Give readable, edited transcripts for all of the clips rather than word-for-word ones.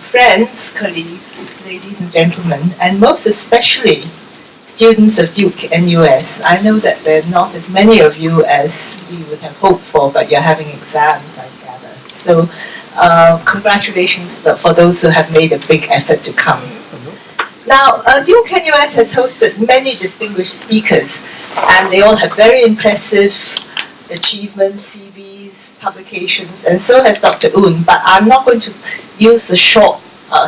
friends, colleagues, ladies and gentlemen, and most especially students of Duke and US. I know that there are not as many of you as we would have hoped for, but you're having exams, I gather. So congratulations for those who have made a big effort to come. Now, Duke and US has hosted many distinguished speakers, and they all have very impressive achievements, CVs, publications, and so has Dr. Oon, but I'm not going to use the short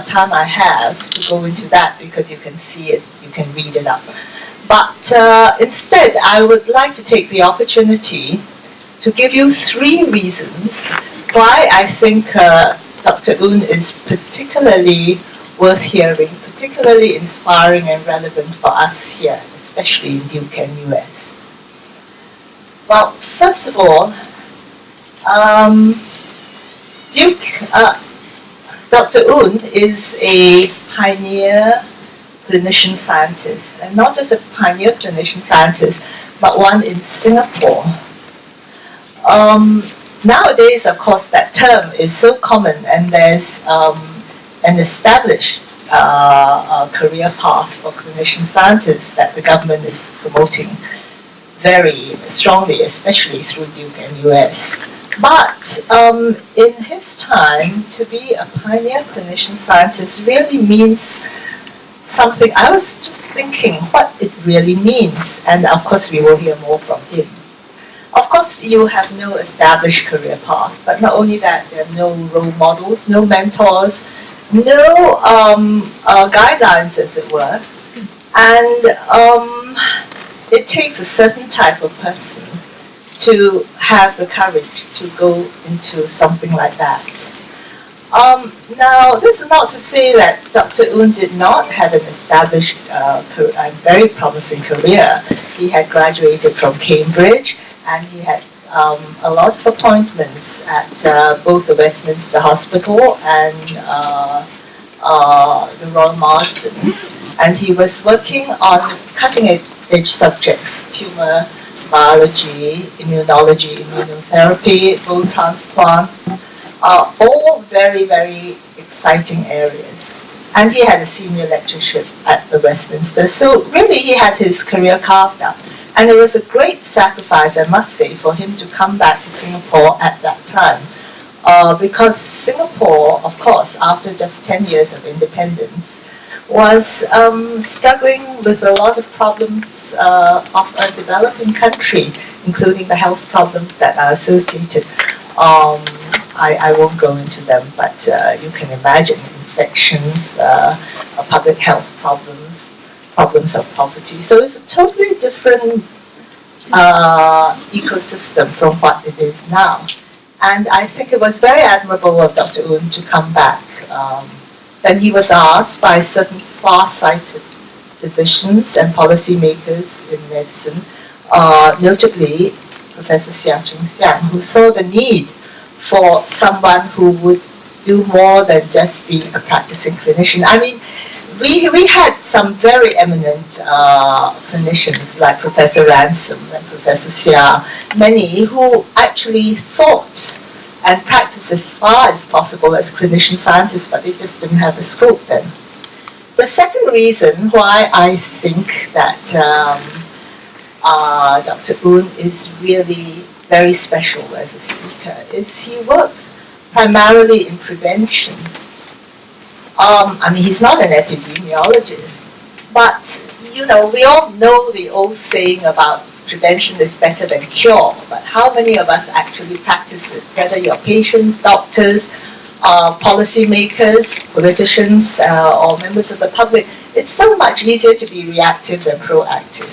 time I have to go into that because you can see it, you can read it up. But instead, I would like to take the opportunity to give you 3 reasons why I think Dr. Oon is particularly worth hearing, particularly inspiring and relevant for us here, especially in Duke and US. Well, first of all, Dr. Oon is a pioneer clinician scientist, and not just a pioneer clinician scientist, but one in Singapore. Nowadays, of course, that term is so common, and there's an established career path for clinician scientists that the government is promoting very strongly, especially through Duke and US. But in his time, to be a pioneer clinician scientist really means something. I was just thinking what it really means, and of course we will hear more from him. Of course, you have no established career path, but not only that, there are no role models, no mentors, no guidelines, as it were, and it takes a certain type of person to have the courage to go into something like that. Now, this is not to say that Dr. Oon did not have an established and very promising career. He had graduated from Cambridge, and he had a lot of appointments at both the Westminster Hospital and the Royal Marsden. And he was working on cutting-edge subjects, tumor biology, immunology, immunotherapy, bone transplant, all very, very exciting areas. And he had a senior lectureship at the Westminster. So really he had his career carved out. And it was a great sacrifice, I must say, for him to come back to Singapore at that time. Because Singapore, of course, after just 10 years of independence, was struggling with a lot of problems of a developing country, including the health problems that are associated. I won't go into them, but you can imagine infections, public health problems, problems of poverty. So it's a totally different ecosystem from what it is now. And I think it was very admirable of Dr. Oon to come back. Then he was asked by certain far-sighted physicians and policymakers in medicine, notably Professor Seah Chung Siang, who saw the need for someone who would do more than just be a practicing clinician. I mean, we had some very eminent clinicians like Professor Ransom and Professor Seah, many who actually thought and practiced as far as possible as clinician scientists, but they just didn't have the scope then. The second reason why I think that Dr. Oon is really very special as a speaker is he works primarily in prevention. I mean, he's not an epidemiologist, but, you know, we all know the old saying about prevention is better than cure, but how many of us actually practice it, whether you're patients, doctors, policymakers, politicians, or members of the public? It's so much easier to be reactive than proactive.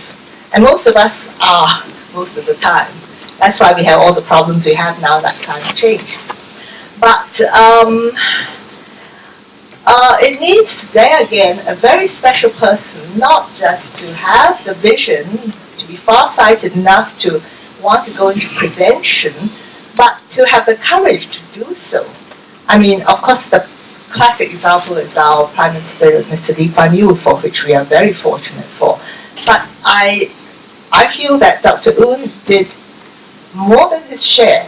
And most of us are, most of the time. That's why we have all the problems we have now, that climate change. But it needs, there again, a very special person, not just to have the vision, to be far-sighted enough to want to go into prevention, but to have the courage to do so. I mean, of course, the classic example is our Prime Minister, Mr. Lee Kuan Yew, for which we are very fortunate for. But I feel that Dr. Oon did more than his share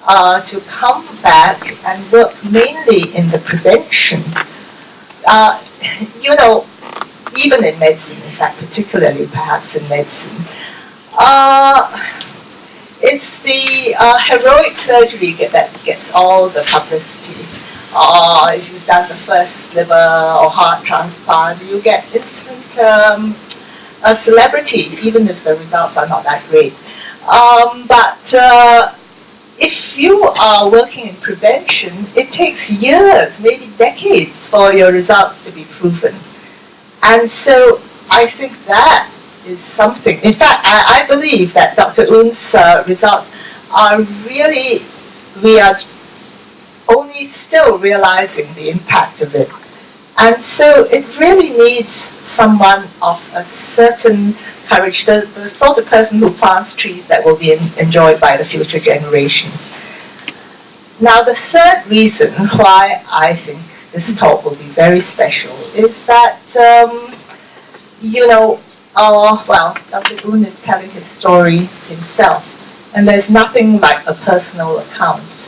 to come back and work mainly in the prevention. You know, even in medicine, in fact, particularly perhaps in medicine, it's the heroic surgery that gets all the publicity. If you've done the first liver or heart transplant, you get instant a celebrity, even if the results are not that great. But if you are working in prevention, it takes years, maybe decades, for your results to be proven. And so I think that is something. In fact, I believe that Dr. Oon's results are really, we are only still realizing the impact of it. And so it really needs someone of a certain courage, the sort of person who plants trees that will be enjoyed by the future generations. Now, the third reason why I think this talk will be very special is that, you know, well, Dr. Oon is telling his story himself, and there's nothing like a personal account.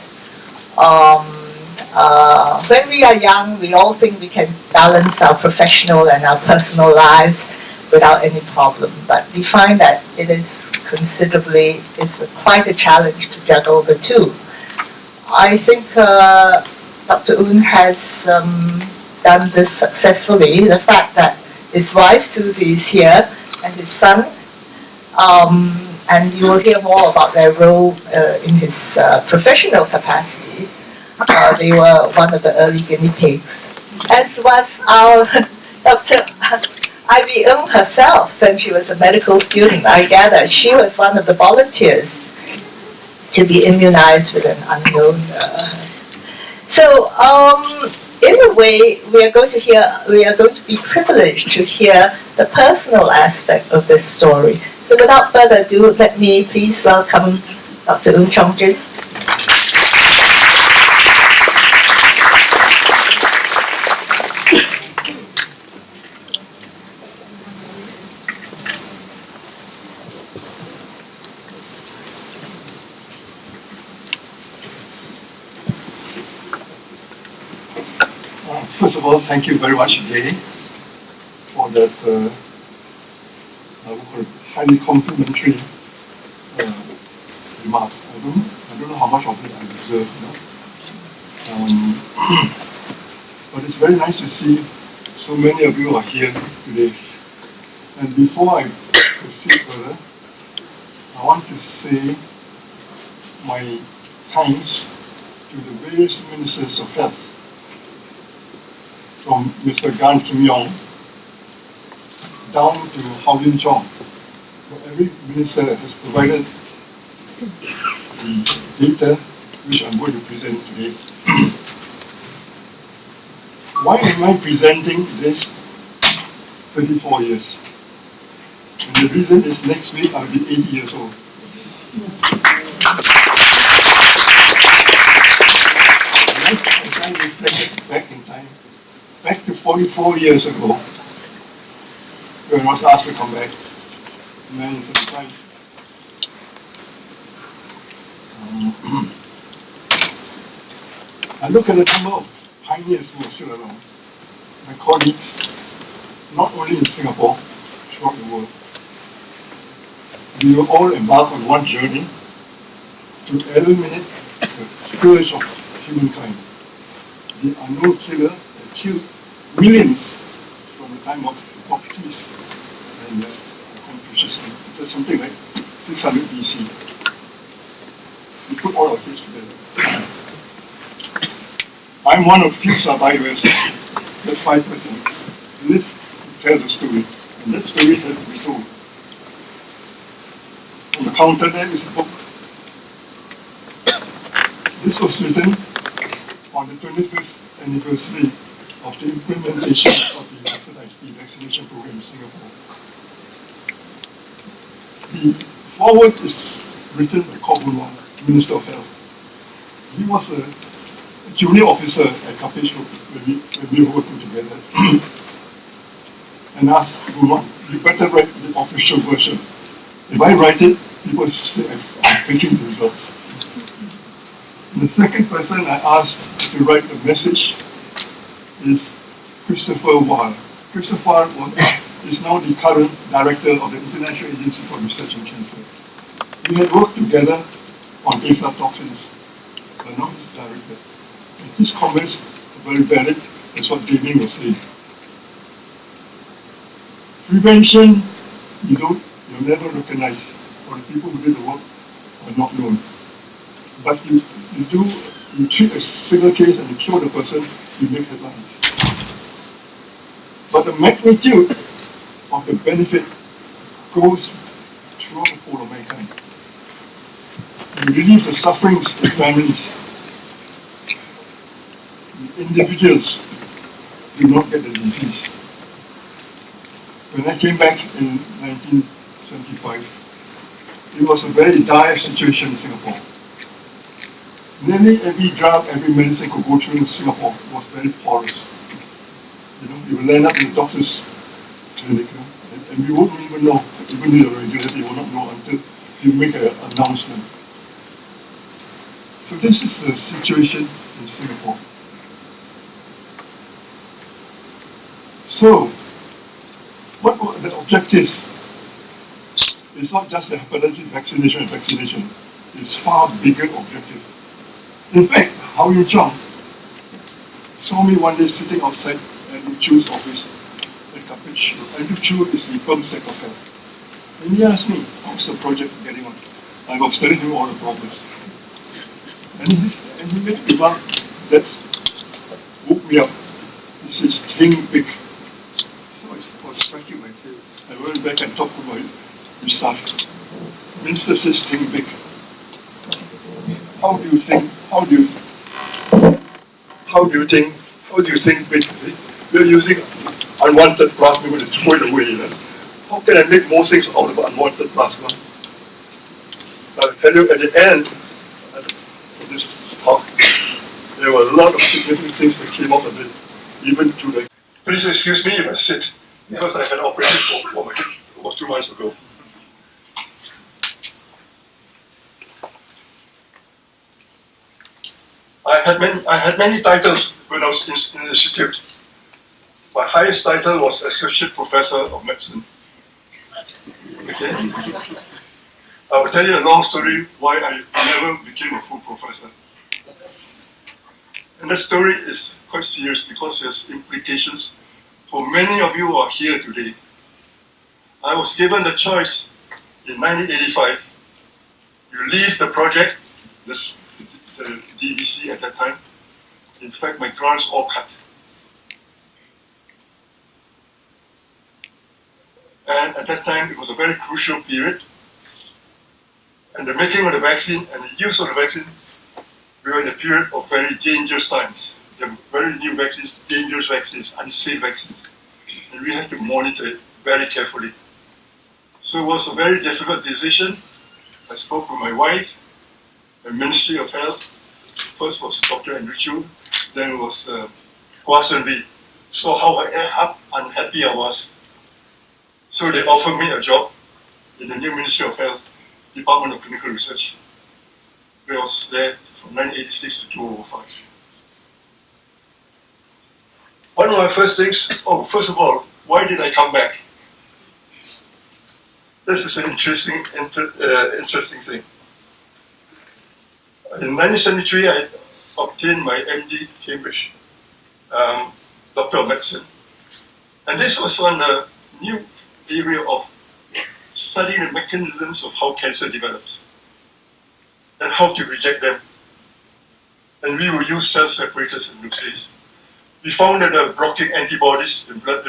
When we are young, we all think we can balance our professional and our personal lives without any problem, but we find that it is considerably, it's quite a challenge to juggle the two. I think Dr. Oon has done this successfully. The fact that his wife Susie is here and his son, and you will hear more about their role in his professional capacity. They were one of the early guinea pigs, as was our Dr. Ivy Ng herself when she was a medical student. I gather she was one of the volunteers to be immunized with an unknown. So, in a way, we are going to be privileged to hear the personal aspect of this story. So, without further ado, let me please welcome Dr. Oon Chong Jin. First of all, thank you very much, Jay, for that highly complimentary remark. I don't know how much of it I deserve, but it's very nice to see so many of you are here today. And before I proceed further, I want to say my thanks to the various ministers of health, from Mr. Gan Kim Yong down to Oon Chong. Every minister has provided the data which I'm going to present today. Why am I presenting this 34 years? And the reason is next week I'll be 80 years old. As I reflect back in time, back to 44 years ago, when I was asked to come back in 1975. I look at the number of pioneers who are still around, my colleagues, not only in Singapore, throughout the world. We were all embarked on one journey to eliminate the scourge of humankind, the unknown killer that killed millions from the time of Hippocrates and Confucius. It was something like 600 BC. We put all our kids together. I'm one of few survivors, just 5%, live to tell the story, and that story has to be told. On the counter there is a book. This was written on the 25th anniversary of the implementation of the Hepatitis B vaccination program in Singapore. The foreword is written by Gabriel Oon, Minister of Health. He was a junior officer at Capital when we were working together. And asked Gabriel, you better write the official version. If I write it, people say I'm faking the results. The second person I asked to write the message is Christopher Wall. Christopher is now the current director of the International Agency for Research in Cancer. We had worked together on aflatoxins, but now he's director. And his comments are very valid. That's what Damien was saying. Prevention, you'll never recognize, or the people who did the work are not known. But you treat a single case and you kill the person, you make headlines. But the magnitude of the benefit goes throughout the whole of mankind. You relieve the sufferings of the families. The individuals do not get the disease. When I came back in 1975, it was a very dire situation in Singapore. Nearly every drug, every medicine could go through in Singapore was very porous. You will land up in the doctor's clinic, and you wouldn't even know, even though you're a regulator, you will not know until you make an announcement. So this is the situation in Singapore. So, what were the objectives? It's not just the hepatitis vaccination. It's far bigger objective. In fact, Oon Chong saw me one day sitting outside Andrew Chu's office at Cabbage Road. Andrew Chu is the Perm Sec of Health. And he asked me, how's the project getting on? I was telling him all the problems. And he made a remark that woke me up. He says, think big. So I was scratching my tail. I went back and talked to my staff. Minister says, think big. How do you think big? We're using unwanted plasma, we're going to throw it away. How can I make more things out of unwanted plasma? I'll tell you, at the end of this talk, there were a lot of significant things that came out of it, even to the... Please excuse me if I sit, because I had operated for my hip about 2 months ago. I had many titles when I was in the institute. My highest title was Associate Professor of Medicine. Okay? I will tell you a long story why I never became a full professor. And that story is quite serious because there's implications for many of you who are here today. I was given the choice in 1985. You leave the project, the DVC at that time. In fact, my grants all cut. And at that time, it was a very crucial period. And the making of the vaccine and the use of the vaccine, we were in a period of very dangerous times. There were very new vaccines, dangerous vaccines, unsafe vaccines. And we had to monitor it very carefully. So it was a very difficult decision. I spoke with my wife, the Ministry of Health. First was Dr. Andrew Chu, then it was Hua Sun-Wee. So how unhappy I was. So they offered me a job in the new Ministry of Health, Department of Clinical Research. I was there from 1986 to 2005. One of my first things, first of all, why did I come back? This is an interesting thing. In 1973, I obtained my MD Cambridge, Doctor of Medicine. And this was on a new area of studying the mechanisms of how cancer develops and how to reject them. And we will use cell separators in those days. We found that blocking antibodies in blood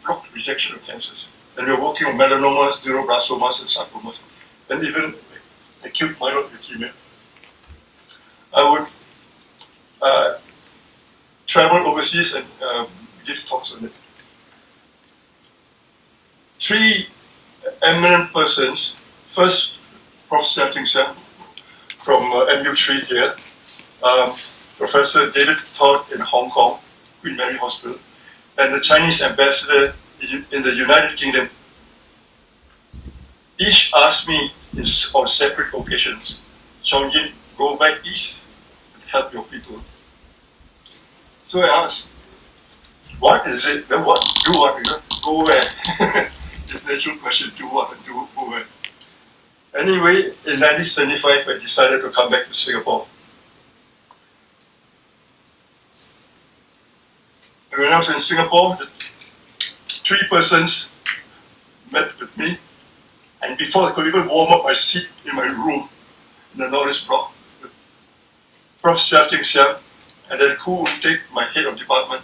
blocked rejection of cancers. And we were working on melanomas, neuroblastomas, and sarcomas, and even acute myeloid leukemia. I would travel overseas and give talks on it. 3 eminent persons, first Professor Ting-Siang from MU3 here, Professor David Todd in Hong Kong, Queen Mary Hospital, and the Chinese ambassador in the United Kingdom. Each asked me on separate occasions, Chong Jin, go back east, help your people. So I asked, what is it? Then what? Do what? You know? Go where? It's the natural question. Do what and go where? Anyway, in 1975, I decided to come back to Singapore. And when I was in Singapore, the 3 persons met with me, and before I could even warm up my seat in my room in the Norris block, Prof. Sia Ting Siang, and then Koo Woon Teck, my head of department,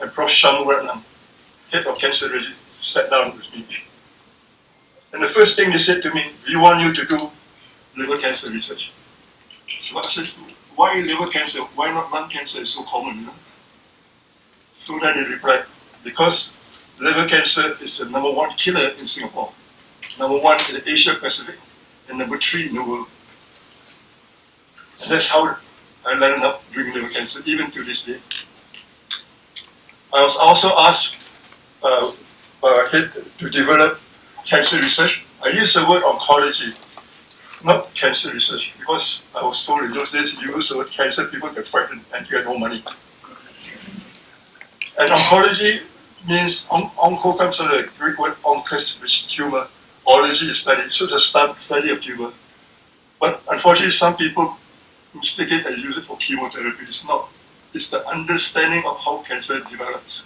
and Prof. Shang Ratnam, head of cancer regi, sat down with me. And the first thing they said to me, we want you to do liver cancer research. So I said, why liver cancer? Why not lung cancer? It's so common, you know? So then they replied, because liver cancer is the #1 killer in Singapore, #1 in the Asia Pacific, and #3 in the world. And that's how I landed up doing liver cancer, even to this day. I was also asked to develop cancer research. I use the word oncology, not cancer research, because I was told in those days, you use the word cancer, people get frightened and you get no money. And oncology means, onco comes from the Greek word oncus, which is tumor. Ology is study, so the study of tumor. But unfortunately, some people mistake it and use it for chemotherapy. It's not. It's the understanding of how cancer develops.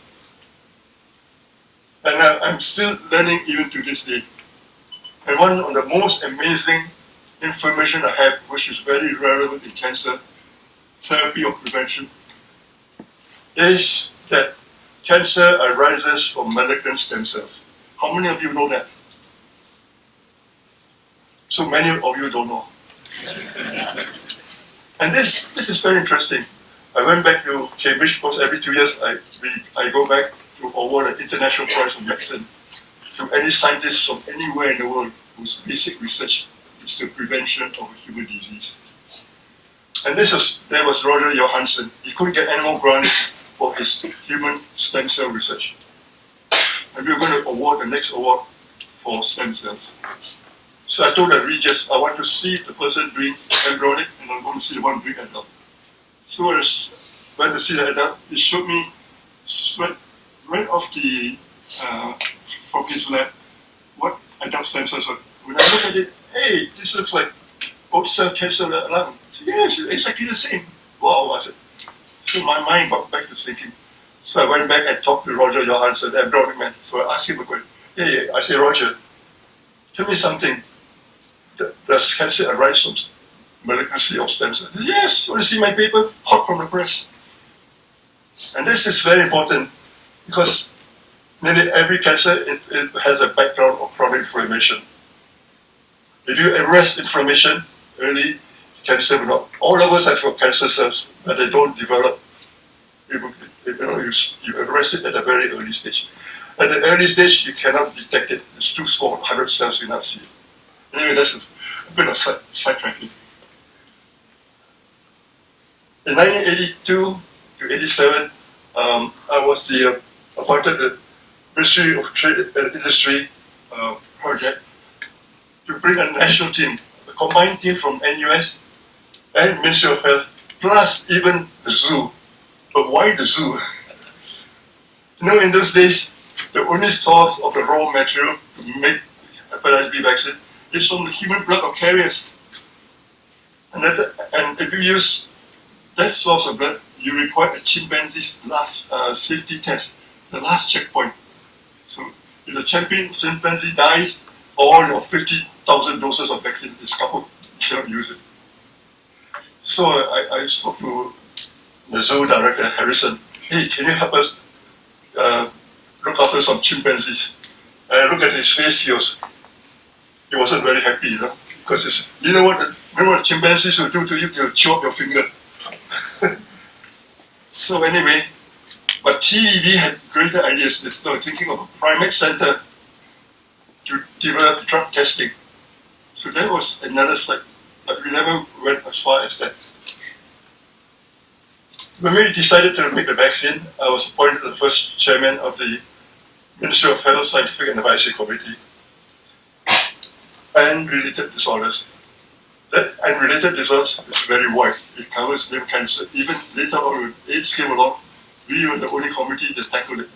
And I'm still learning even to this day. And one of the most amazing information I have, which is very relevant in cancer therapy or prevention, is that cancer arises from malignant stem cells. How many of you know that? So many of you don't know. And this is very interesting. I went back to Cambridge because every 2 years I go back to award an international prize for medicine to any scientist from anywhere in the world whose basic research is the prevention of a human disease. And there was Roger Johansson. He couldn't get any more grants for his human stem cell research. And we were going to award the next award for stem cells. So I told the Regis, I want to see the person doing embryonic and I want to see the one doing adult. So when I went to see the adult, he showed me right off from his lab what adult stem cells are. When I look at it, hey, this looks like old cell cancer lung. Yes, it's exactly the same. Wow, was it? So my mind got back to thinking. So I went back and talked to Roger Johansson, the embryonic man. So I asked him a question. Hey, I said, Roger, tell me something. Does cancer arise from malignancy of stem cells? Yes, you want to see my paper? Hot from the press. And this is very important because nearly every cancer it has a background of chronic inflammation. If you arrest inflammation early, cancer will not. All of us have got cancer cells, but they don't develop. You arrest it at a very early stage. At the early stage, you cannot detect it. It's too small, 100 cells you not see it. Anyway, that's a bit of sidetracking. In 1982 to 87, I was appointed the Ministry of Trade and Industry project to bring a national team, a combined team from NUS and Ministry of Health, plus even the zoo. But why the zoo? In those days, the only source of the raw material to make Hepatitis B vaccine is from the human blood of carriers. And if you use that source of blood, you require a chimpanzee's last safety test, the last checkpoint. So if the chimpanzee dies, all your 50,000 doses of vaccine is kaput. You cannot use it. So I spoke to the zoo director, Harrison. Hey, can you help us look after some chimpanzees? And I looked at his face, he wasn't very happy, because you know what chimpanzees will do to you? They'll chew up your finger. So anyway, but TEV had greater ideas. They were thinking of a primate center to develop drug testing. So that was another side, but we never went as far as that. When we decided to make the vaccine, I was appointed the first chairman of the Ministry of Health Scientific and Advisory Committee and related disorders. That unrelated disease is very wide. It covers liver cancer. Even later on, when AIDS came along, we were the only community that tackled it.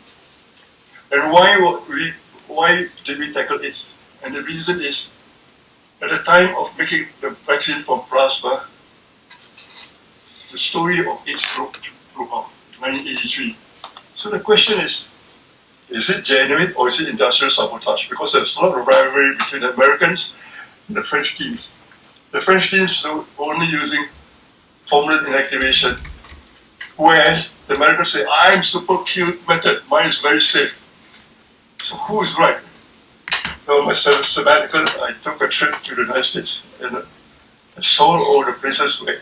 And why did we tackle AIDS? And the reason is, at the time of making the vaccine from plasma, the story of AIDS broke out, 1983. So the question is it genuine or is it industrial sabotage? Because there's a lot of rivalry between the Americans and the French teams. The French teams were only using formalin inactivation, whereas the Americans say, I'm super cute method, mine is very safe. So who is right? On my sabbatical, I took a trip to the United States and I saw all the places where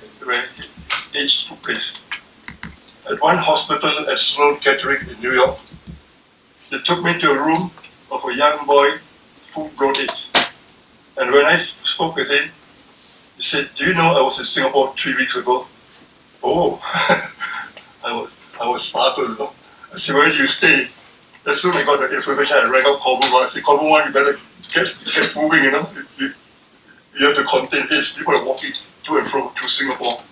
AIDS took place. At one hospital at Sloan Kettering in New York, they took me to a room of a young boy who brought AIDS. And when I spoke with him, he said, do you know I was in Singapore 3 weeks ago? Oh, I was startled, you know. I said, where do you stay? As soon as I got the information, I rang up Corbin 1. I said, Corbin 1, you better get moving, you know. You have to contain AIDS. People are walking to and fro to Singapore.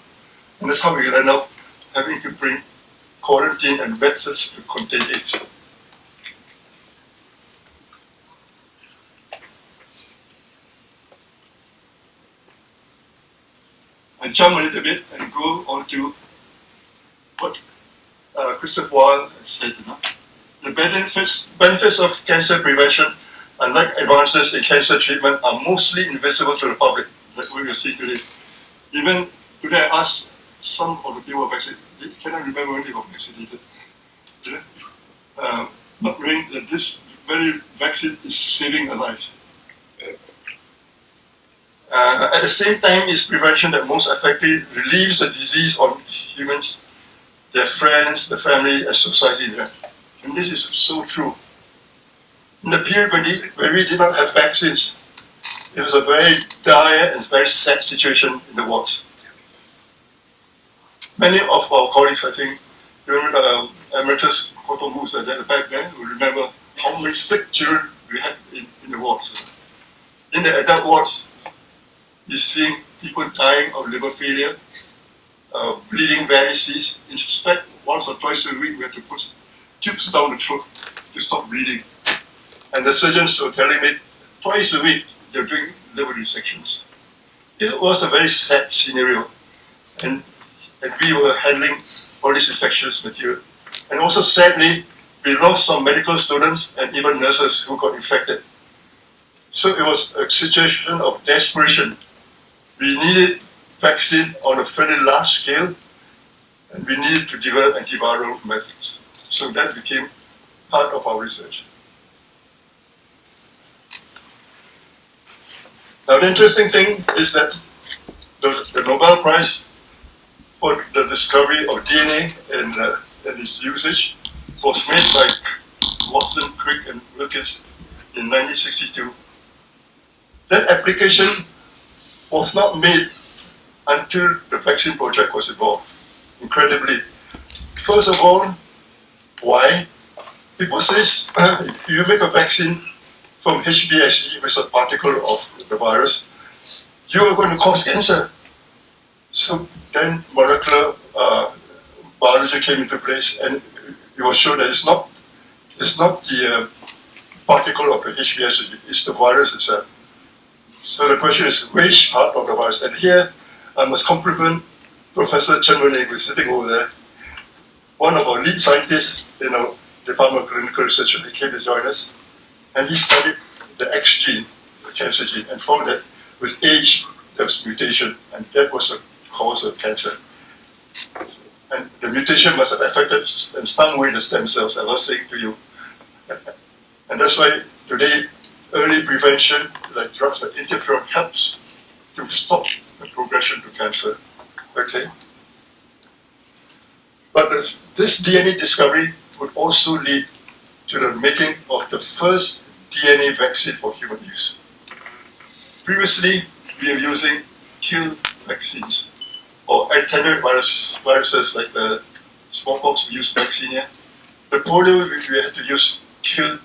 And that's how we end up having to bring quarantine and methods to contain AIDS. I jump a little bit and go on to what Christopher Weil said, you know. The benefits of cancer prevention, unlike advances in cancer treatment, are mostly invisible to the public, like we will see today. Even today I asked some of the people vaccinated, they cannot remember when they got vaccinated. You know? Not knowing that this very vaccine is saving a life. At the same time, it's prevention that most effectively relieves the disease on humans, their friends, the family, and society. And this is so true. In the period when we did not have vaccines, it was a very dire and very sad situation in the wards. Many of our colleagues, I think, during the Emeritus Kotomu was there back then, will remember how many sick children we had in the wards. In the adult wards, you're seeing people dying of liver failure, bleeding varices. In fact, once or twice a week, we have to put tubes down the throat to stop bleeding. And the surgeons were telling me twice a week they're doing liver dissections. It was a very sad scenario. And we were handling all this infectious material. And also sadly, we lost some medical students and even nurses who got infected. So it was a situation of desperation. We needed vaccine on a fairly large scale, and we needed to develop antiviral methods. So that became part of our research. Now the interesting thing is that the Nobel Prize for the discovery of DNA and its usage was made by Watson, Crick, and Wilkins in 1962. That application was not made until the vaccine project was involved, incredibly. First of all, why? People say, if you make a vaccine from HBsAg, which is a particle of the virus, you are going to cause cancer. So then molecular biology came into place, and it was shown that it's not the particle of the HBsAg, it's the virus itself. So the question is, which part of the virus? And here, I must compliment Professor Chen Wen-Ing, who is sitting over there, one of our lead scientists in our Department of Clinical Research. He came to join us, and he studied the X gene, the cancer gene, and found that with age, there was mutation, and that was the cause of cancer. And the mutation must have affected in some way the stem cells, I was saying to you. And that's why today, early prevention, like drugs like interferon, helps to stop the progression to cancer. Okay? But this DNA discovery would also lead to the making of the first DNA vaccine for human use. Previously, we were using kill vaccines or attenuate viruses like the smallpox, we used vaccinia. The polio, we had to use kill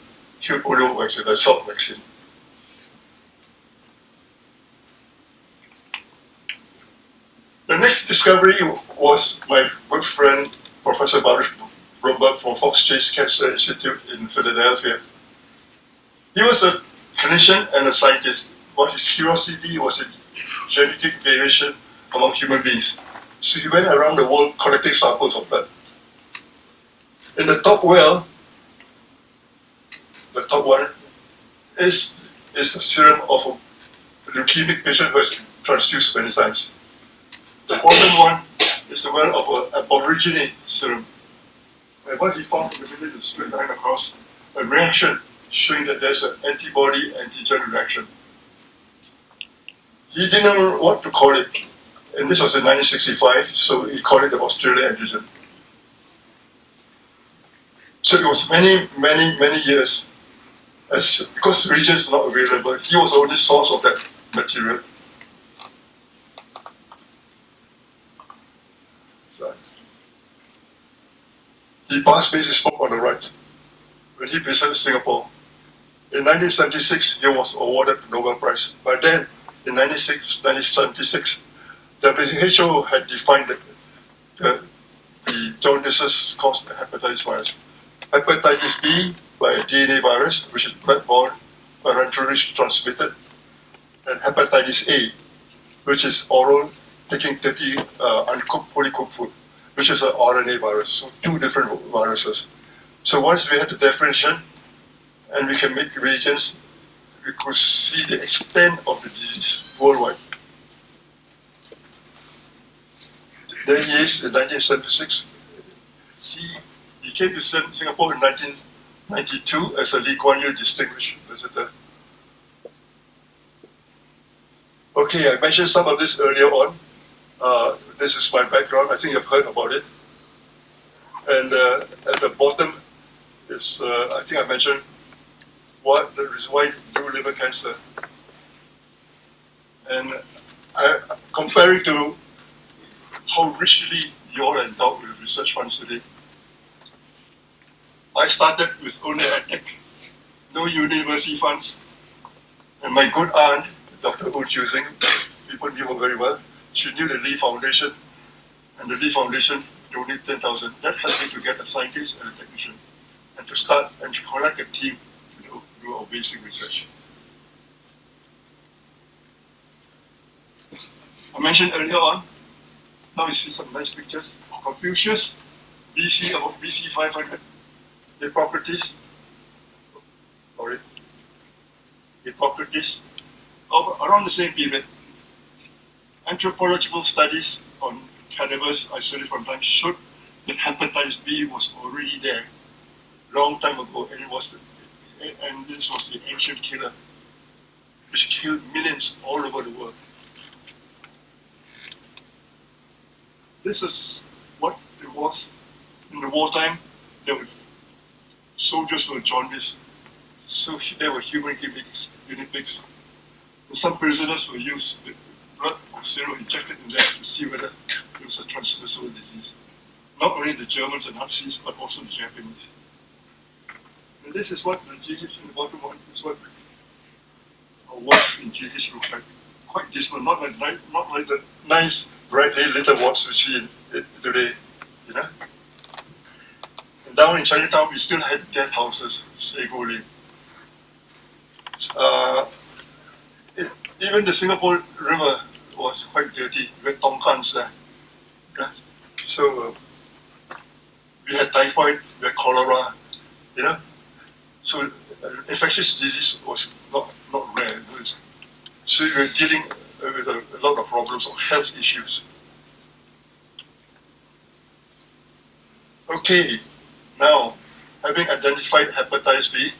polio vaccine, the Salk vaccine. This discovery was my good friend, Professor Baruch Bromberg from Fox Chase Cancer Institute in Philadelphia. He was a clinician and a scientist, but his curiosity was in genetic variation among human beings. So he went around the world collecting samples of blood. In the top well, the top one is the serum of a leukemic patient who has transfused many times. The bottom one is the well of an Aborigine serum. And what he found in the middle is a straight line across, a reaction showing that there's an antibody-antigen reaction. He didn't know what to call it, and this was in 1965, so he called it the Australian antigen. So it was many years, because the reagents were not available, he was the only source of that material. So, he passed me his book on the right when he visited Singapore. In 1976, he was awarded the Nobel Prize. By then, in 1976, WHO had defined the jaundices caused by hepatitis virus. Hepatitis B by a DNA virus, which is blood-borne, parenterally transmitted, and hepatitis A, which is oral, taking 30 uncooked, fully cooked food, which is an RNA virus, so two different viruses. So once we had the definition, and we can make reagents, we could see the extent of the disease worldwide. There he is in 1976. He came to Singapore in 1992 as a Lee Kuan Yew distinguished visitor. Okay, I mentioned some of this earlier on. This is my background. I think you've heard about it. And at the bottom is, I think I mentioned, what the reason why do liver cancer. And comparing to how richly you all endowed with research funds today, I started with only EdTech, no university funds. And my good aunt, Dr. Oon Chong Jin, people knew her very well. She knew the Lee Foundation, and the Lee Foundation donated 10,000. That helped me to get a scientist and a technician, and to start and to collect a team to do our basic research. I mentioned earlier on, now you see some nice pictures of Confucius, BC, about BC 500. Hippocrates, around the same period. Anthropological studies on cannibals isolated from time showed that hepatitis B was already there long time ago, and this was the ancient killer, which killed millions all over the world. This is what it was in the wartime. Soldiers were jaundiced, so there were human guinea pigs. And some prisoners were used with blood or serum injected in them to see whether it was a transmissible disease. Not only the Germans and Nazis, but also the Japanese. And this is what the GH in the bottom one is what our wards in GH look like. Quite dismal, not like the nice, brightly lit wards we see today, you know. Down in Chinatown, we still had death houses, Sego Lane. Even the Singapore River was quite dirty. We had tongkans there. Yeah? So we had typhoid, we had cholera, you know. So infectious disease was not rare. So we were dealing with a lot of problems of health issues. Okay. Now, having identified hepatitis B,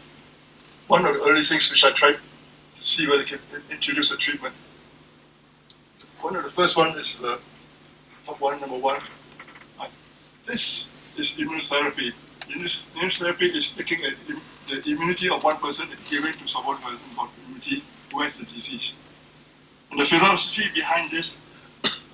one of the early things which I tried to see whether I can introduce a treatment. One of the first one is top one, number one. This is immunotherapy. Immunotherapy is taking the immunity of one person and giving to someone who hasn't got immunity, who has the disease. And the philosophy behind this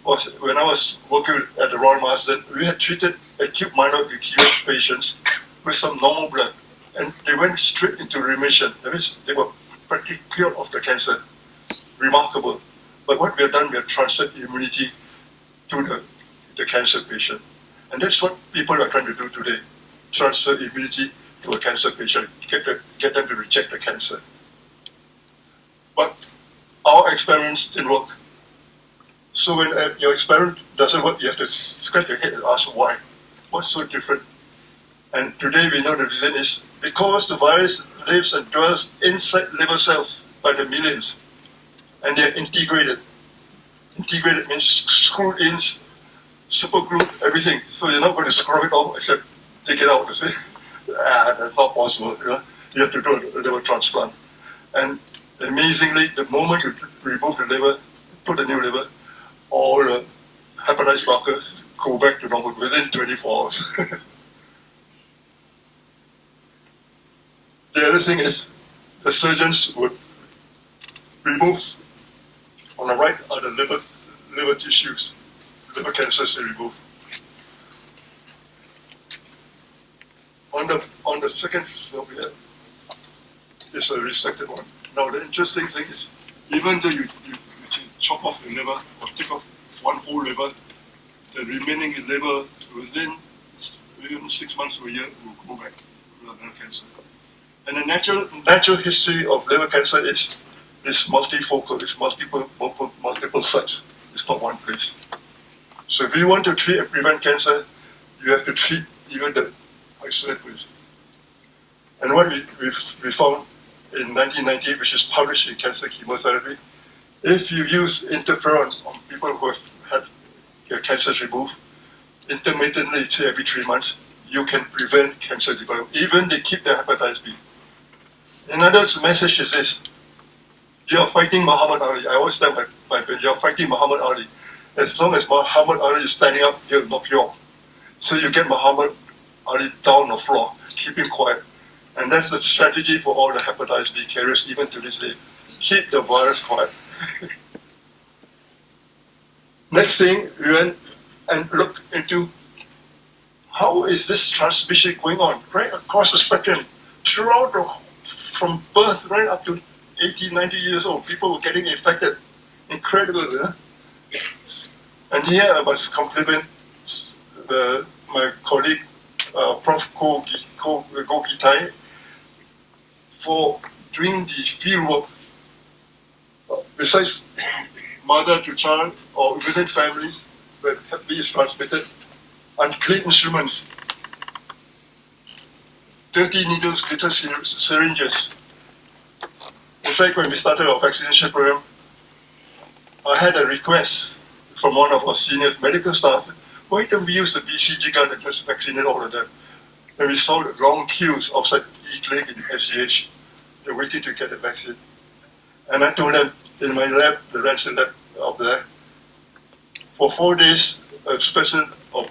was when I was working at the Royal Marsden, we had treated acute myeloid leukemia patients with some normal blood, and they went straight into remission. That means they were practically cured of the cancer. Remarkable. But what we have done, we have transferred immunity to the cancer patient. And that's what people are trying to do today. Transfer immunity to a cancer patient, get them to reject the cancer. But our experiments didn't work. So when your experiment doesn't work, you have to scratch your head and ask why. What's so different? And today we know the reason is because the virus lives and dwells inside liver cells by the millions. And they're integrated. Integrated means screwed in, super glued, everything. So you're not going to scrub it off except take it out, you see. That's not possible. You have to do a liver transplant. And amazingly, the moment you remove the liver, put a new liver, all the hepatitis markers go back to normal within 24 hours. The other thing is the surgeons would remove, on the right are the liver tissues, liver cancers they remove. On the second floor we have is a resected one. Now the interesting thing is, even though you chop off the liver or take off one whole liver, the remaining liver within 6 months to a year will go back to liver cancer. And the natural history of liver cancer is multifocal, it's multiple sites. It's not one place. So if you want to treat and prevent cancer, you have to treat even the isolated place. And what we found in 1998, which is published in Cancer Chemotherapy, if you use interferon on people who have had their cancers removed, intermittently, say every 3 months, you can prevent cancer development. Even they keep their hepatitis B. In other words, the message is this: you're fighting Muhammad Ali. I always tell my friends, you're fighting Muhammad Ali. As long as Muhammad Ali is standing up, he'll knock you off. So you get Muhammad Ali down on the floor, keep him quiet. And that's the strategy for all the hepatitis B carriers, even to this day. Keep the virus quiet. Next thing, we went and looked into how is this transmission going on right across the spectrum, from birth right up to 80, 90 years old. People were getting infected. Incredible, huh? And here I must compliment my colleague, Prof. Go Gitai, for doing the field work. Besides mother to child or within families where Hep B is transmitted, unclean instruments, 30 needles, little syringes. In fact, when we started our vaccination program, I had a request from one of our senior medical staff: why don't we use the BCG gun and just vaccinate all of them? And we saw the long queues outside E-Clinic in SGH. They're waiting to get the vaccine. And I told them, in my lab, the Ransom lab out there, for 4 days, a specimen of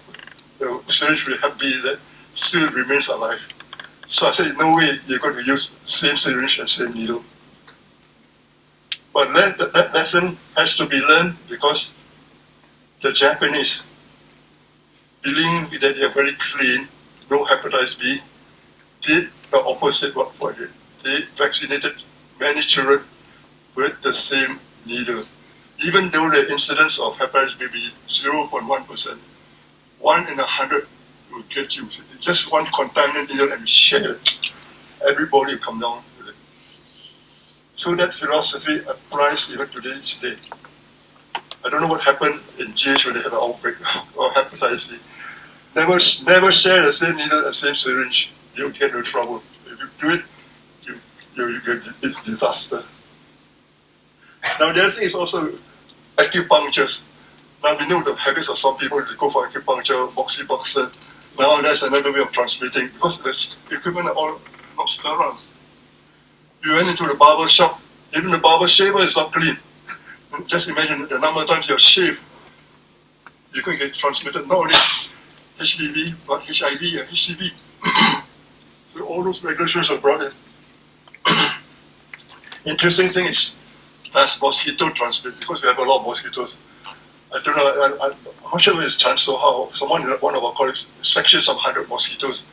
the syringe with Hep B that still remains alive. So I said, no way you're going to use same syringe and same needle. But that lesson has to be learned because the Japanese, believing that they are very clean, no hepatitis B, did the opposite what I did. They vaccinated many children with the same needle. Even though the incidence of hepatitis B be 0.1%, 1 in 100 will get you. Just one contaminant needle and share it. Everybody will come down with it. So that philosophy applies even to this day. I don't know what happened in GH when they had an outbreak of hepatitis C. Never share the same needle and same syringe. You'll get into trouble. If you do it, it's disaster. Now the other thing is also acupunctures. Now we know the habits of some people to go for acupuncture, moxibustion. Now that's another way of transmitting because the equipment are all not sterile. You went into the barber shop, even the barber shaver is not clean. Just imagine the number of times you shave, you can get transmitted not only HPV but HIV and HCV. So all those regulations are brought in. Interesting thing is, as mosquito transmit, because we have a lot of mosquitoes. I don't know, I'm not sure whether it's chance or how. One of our colleagues sectioned some 100 mosquitoes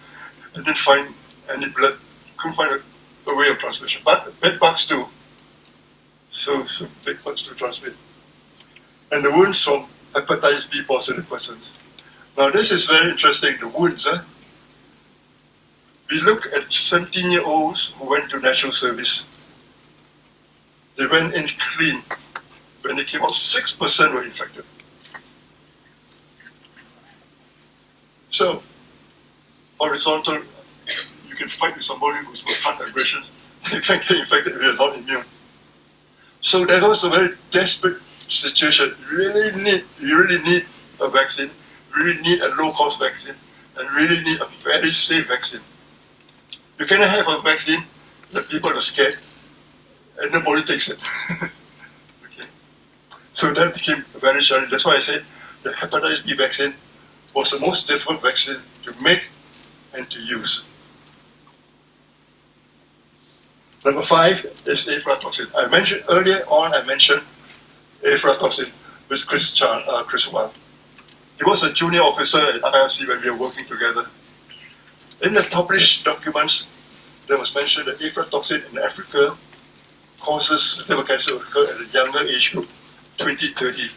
and didn't find any blood, couldn't find a way of transmission. But bed bugs do. So bed bugs do transmit. And the wounds from hepatitis B positive persons. Now this is very interesting, the wounds. We look at 17-year-olds who went to national service. They went in clean. When they came out, 6% were infected. So, horizontal, you can fight with somebody who's got heart aggression. You can get infected if you're not immune. So that was a very desperate situation. You really need a vaccine, you really need a low-cost vaccine, and really need a very safe vaccine. You cannot have a vaccine that people are scared and nobody takes it. Okay. So that became very challenging. That's why I said the hepatitis B vaccine was the most difficult vaccine to make and to use. Number 5 is aflatoxin. I mentioned earlier on, aflatoxin with Chris Wan. He was a junior officer at IARC when we were working together. In the published documents, there was mentioned that aflatoxin in Africa causes liver cancer to occur at a younger age group, 20-30.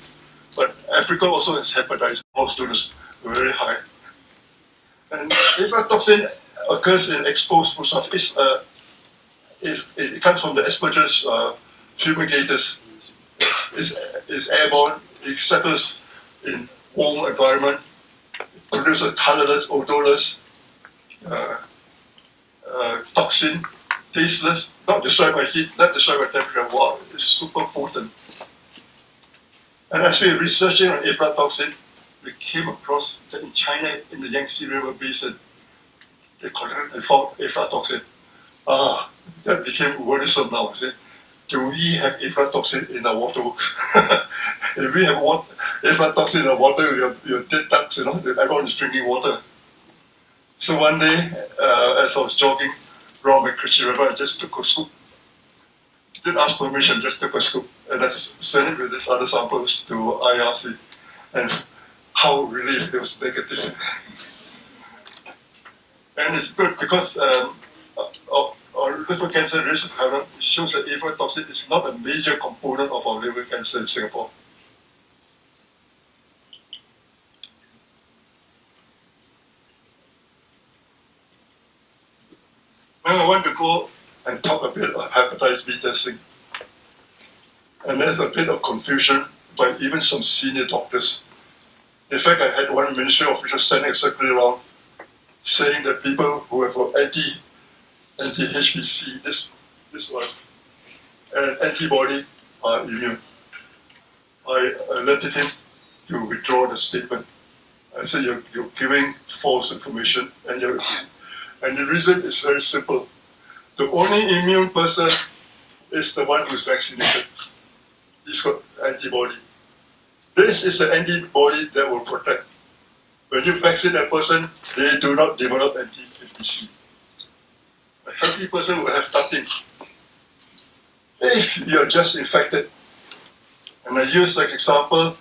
But Africa also has hepatitis. All students were very high. And aflatoxin occurs in exposed food sources. It comes from the Aspergillus fumigatus. It's airborne. It settles in warm environment. It produces colorless, odorless toxin, tasteless, not destroyed by heat, not destroyed by temperature. Wow, it's super potent. And as we were researching on aflatoxin, we came across that in China, in the Yangtze River Basin, they found aflatoxin. That became worrisome now. See? Do we have aflatoxin in our waterworks? If we have aflatoxin in our water, you're dead ducks, everyone is drinking water. So one day, as I was jogging around McCritchie River, I just took a scoop. Didn't ask permission, just took a scoop. And I sent it with these other samples to IARC. And how relieved it was negative. And it's good because our liver cancer risk shows that aflatoxin is not a major component of our liver cancer in Singapore. Now I want to go and talk a bit of hepatitis B testing. And there's a bit of confusion by even some senior doctors. In fact, I had one ministry official sending a circular around saying that people who have anti-HBC, this one, and antibody are immune. I alerted him to withdraw the statement. I said, you're giving false information, and the reason is very simple. The only immune person is the one who's vaccinated. He's got antibody. This is the antibody that will protect. When you vaccinate a person, they do not develop anti-HBC. A healthy person will have nothing. If you're just infected, and I use like example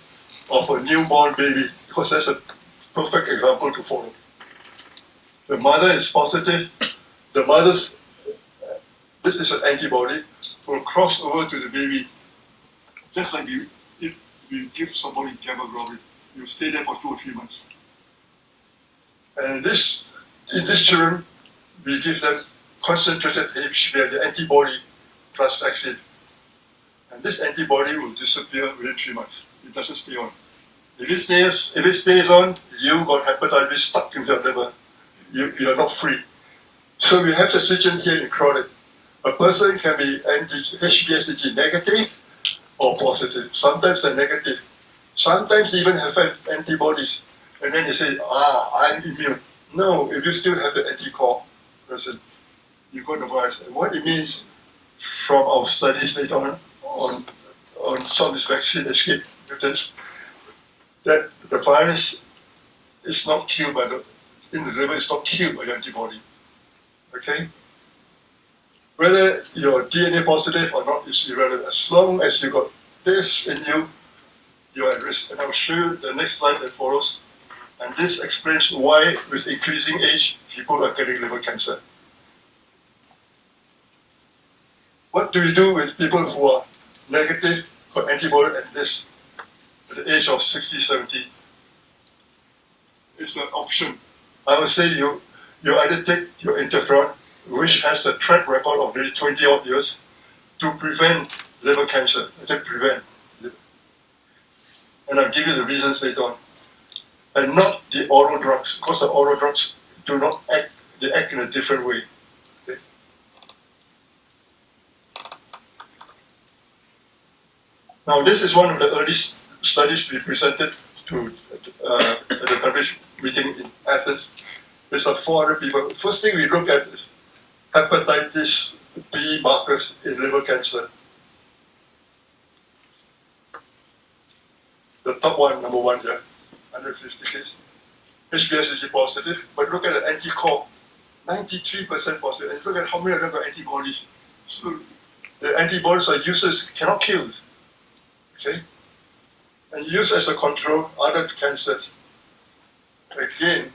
of a newborn baby, because that's a perfect example to follow. The mother is positive, this is an antibody, will cross over to the baby. Just like if you give somebody gamma globin, you stay there for 2 or 3 months. And in these children, we give them concentrated HBV, the antibody plus vaccine. And this antibody will disappear within 3 months. It doesn't stay on. If it stays on, you got hepatitis B stuck in your liver. You're not free. So we have the situation here in crowded. A person can be HBsAg negative or positive. Sometimes they're negative. Sometimes even have antibodies. And then they say, I'm immune. No, if you still have the anticore person, you got the virus. And what it means from our studies later on some of these vaccine escape mutants, that the virus is not killed in the liver, it's not killed by the antibody. Okay? Whether you're DNA positive or not is irrelevant. As long as you got this in you, you're at risk. And I'll show you the next slide that follows. And this explains why, with increasing age, people are getting liver cancer. What do we do with people who are negative for antibody and this? at the age of 60, 70, it's an option. I would say you either take your interferon, which has the track record of nearly 20 odd years, to prevent liver cancer. I said prevent. And I'll give you the reasons later on. And not the oral drugs, because the oral drugs do not act, they act in a different way. Okay? Now, this is one of the early studies we presented to at the published meeting in Athens. There's 400 people. First thing we look at is hepatitis B markers in liver cancer. The top one, number one here, 150 cases. HBsAg positive, but look at the anti-core, 93% positive. And look at how many of them got antibodies. So the antibodies are useless, cannot kill. Okay? And used as a control other cancers. Again,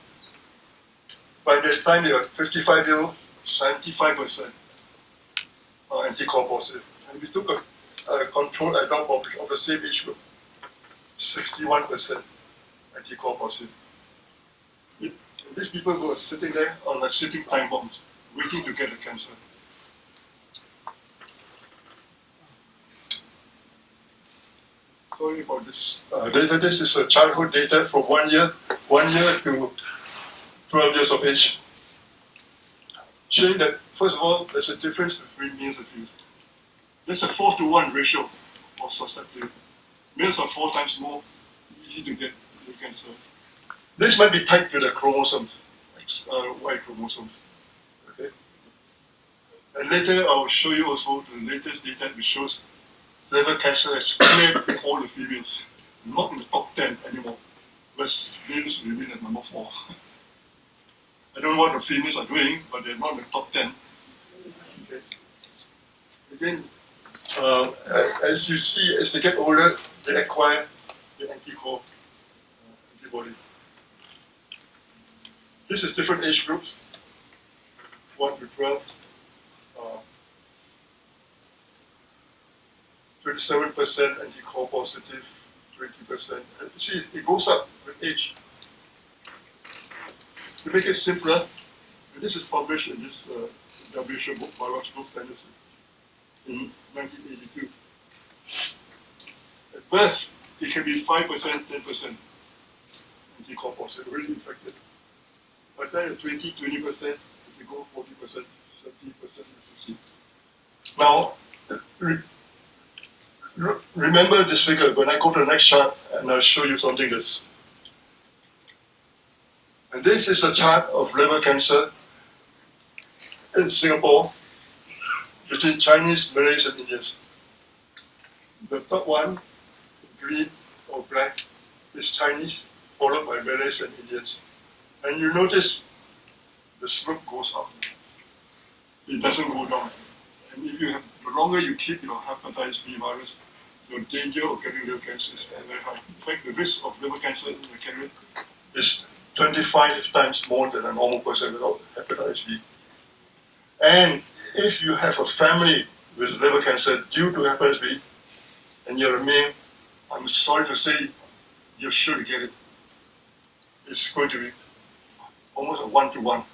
by the time you are 55 years old, 75% are anti-core positive. And we took a control adult population of the same age group, 61% anti-core positive. And these people were sitting there on a sitting time bomb, waiting to get the cancer. Sorry about this data. This is childhood data from 1 year to 12 years of age. Showing that, first of all, there's a difference between males and females. There's a 4-to-1 ratio of susceptibility. Males are 4 times more easy to get cancer. This might be tied to the chromosomes, Y chromosomes. Okay? And later I will show you also the latest data which shows liver cancer has cleared all the females, not in the top 10 anymore, because males remain at number 4. I don't know what the females are doing, but they're not in the top 10. Okay. Again, as you see, as they get older, they acquire the anti-core antibody. This is different age groups, 1 to 12. 27% anti-core positive, 20%. See, it goes up with age. To make it simpler, and this is published in this WHO book, Biological Standards, in 1982. At birth, it can be 5%, 10% anti-core positive, really infected. By the time 20%, if you go 40%, 70%, 60%. Now, remember this figure when I go to the next chart, and I'll show you something that's. And this is a chart of liver cancer in Singapore between Chinese, Malays, and Indians. The top one, green or black, is Chinese, followed by Malays and Indians. And you notice the slope goes up. It doesn't go down. And if you have, the longer you keep your hepatitis B virus, your danger of getting liver cancer is very high. In fact, the risk of liver cancer in the carrier is 25 times more than a normal person without hepatitis B. And if you have a family with liver cancer due to hepatitis B, and you're a male, I'm sorry to say, you're sure to get it. It's going to be almost a 1-to-1.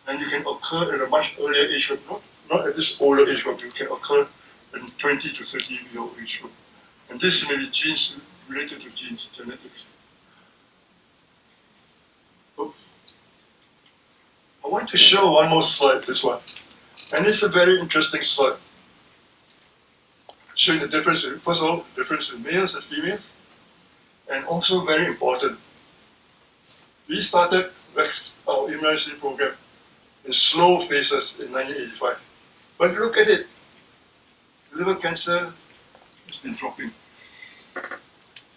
And you can occur at a much earlier age group, not at this older age group, you can occur in 20 to 30-year-old age group. And this may be genes related to genes, genetics. Oops. I want to show one more slide, this one. And it's a very interesting slide. Showing the difference, first of all, the difference in males and females, and also very important. We started our immunization program in slow phases in 1985. But look at it. Liver cancer has been dropping.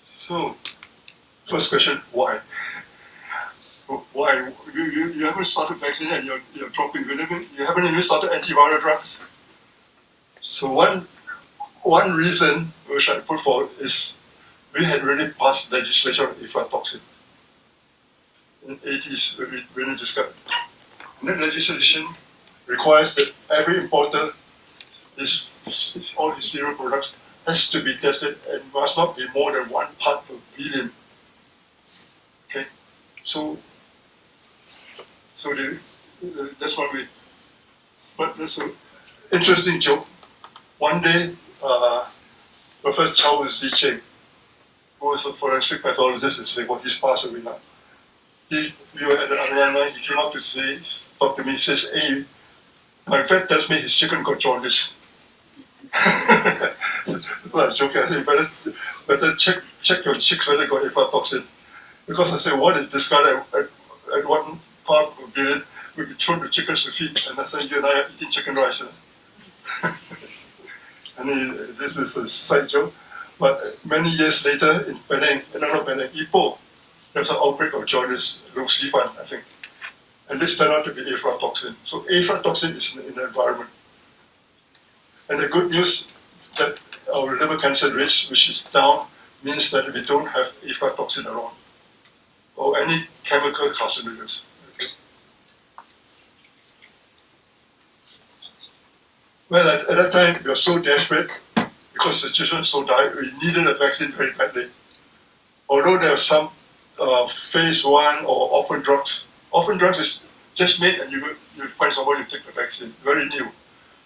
So, first question, why? Why? You haven't started vaccine and you're dropping. You haven't even started antiviral drugs. So one reason which I put forward is we had already passed legislation on aflatoxin in the 80s when we discovered. And that legislation requires that every importer all his cereal products has to be tested and must not be more than 1 part per billion. Okay, so that's one way. But there's an interesting joke. One day, Professor Chow Zicheng, who was a forensic pathologist in Singapore, he's passed away now. We were at the environment, he came up to talk to me, he says, hey, my vet tells me his chicken got jaundice. Well, I'm joking, I say, better check your chicks whether they got aflatoxin. Because I said, what is discarded at one part of the billion will be thrown to chickens to feed, and I said, you and I are eating chicken rice. And this is a side joke, but many years later in Penang, Ipoh, there was an outbreak of jaundice, low C-fan, I think. And this turned out to be aflatoxin. So aflatoxin is in the environment. And the good news that our liver cancer rates, which is down, means that we don't have aflatoxin around, or any chemical carcinogens. Okay. Well, at that time, we were so desperate because the situation was so dire, we needed a vaccine very badly. Although there are some phase 1 or orphan drugs. Orphan drugs is just made and you find someone to take the vaccine, very new.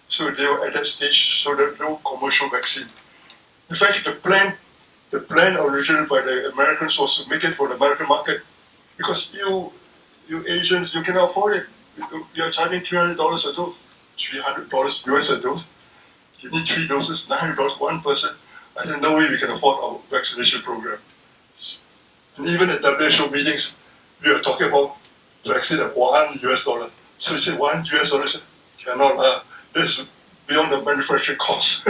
So they were at that stage, so there's no commercial vaccine. In fact, the plan originated by the Americans was to make it for the American market, because you Asians, you cannot afford it. You're charging $300 a dose, $300 US a dose. You need 3 doses, $900 one person. And there's no way we can afford our vaccination program. And even at WHO meetings, we were talking about vaccine at $1 US. So you say $1 US, cannot, this is beyond the manufacturing cost.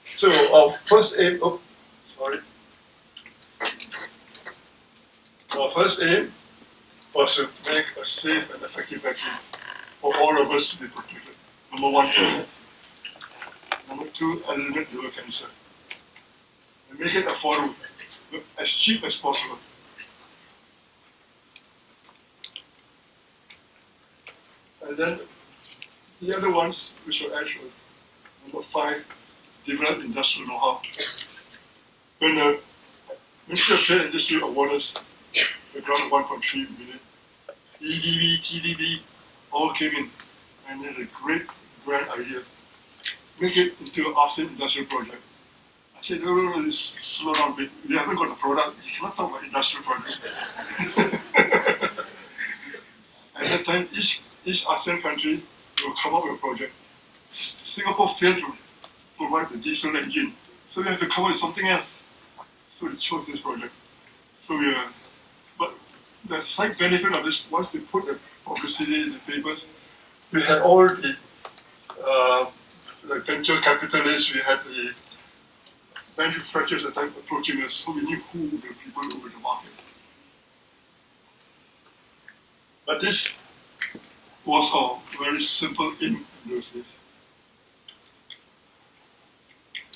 So our first aim, our first aim was to make a safe and effective vaccine for all of us to be protected. Number 1. Number 2, eliminate liver cancer. And make it affordable, as cheap as possible. And then the other ones, which were actually number 5, develop industrial know-how. When the Ministry of Trade and Industry awarded us the grant of 1.3 million, EDB, TDB, all came in and had a great grand idea. Make it into an ASEAN industrial project. I said, no, slow down a bit. We haven't got a product. You cannot talk about industrial project. At that time, each ASEAN country will come up with a project. Singapore failed to provide the diesel engine, so we have to come up with something else. So we chose this project. So but the side benefit of this, once they put the publicity in the papers, we had all the venture capitalists, we had the manufacturers at the time approaching us, so we knew who the people over the market. But this was our very simple aim in those days.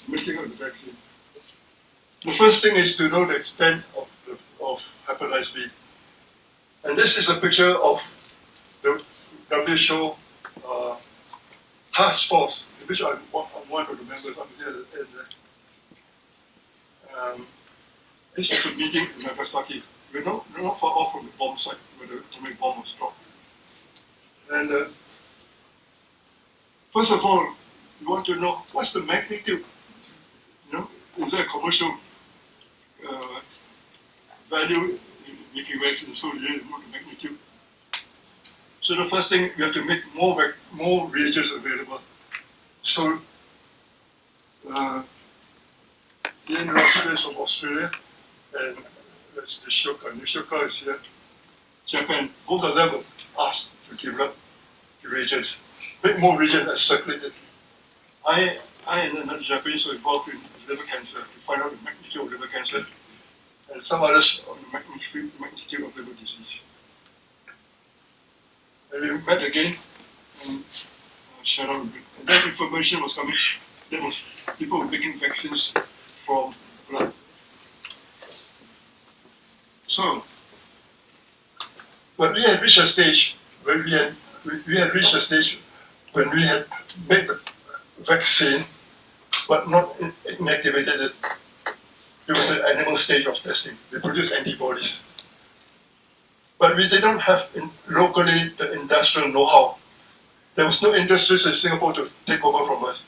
Making of the vaccine. The first thing is to know the extent of hepatitis B. And this is a picture of the WHO task force, in which I'm one of the members. I'm here. This is a meeting in Nagasaki. We're not far off from the bomb site where the atomic bomb was dropped. And first of all, we want to know what's the magnitude. Is there a commercial value in making vaccines? So you know the magnitude. So the first thing, we have to make more reagents available. So Ian Recipients from Australia and Nishoka is here, Japan, both of them were asked to develop the reagents, make more reagents and circulate it. I and another Japanese were involved in liver cancer to find out the magnitude of liver cancer, and some others on the magnitude of liver disease. And we met again and shared out a bit. And that information was coming. There was people were making vaccines from blood. So, but we had reached a stage where we had reached a stage when we had made vaccine, but not inactivated it. It was an animal stage of testing. They produced antibodies. But we didn't have locally the industrial know-how. There was no industries in Singapore to take over from us.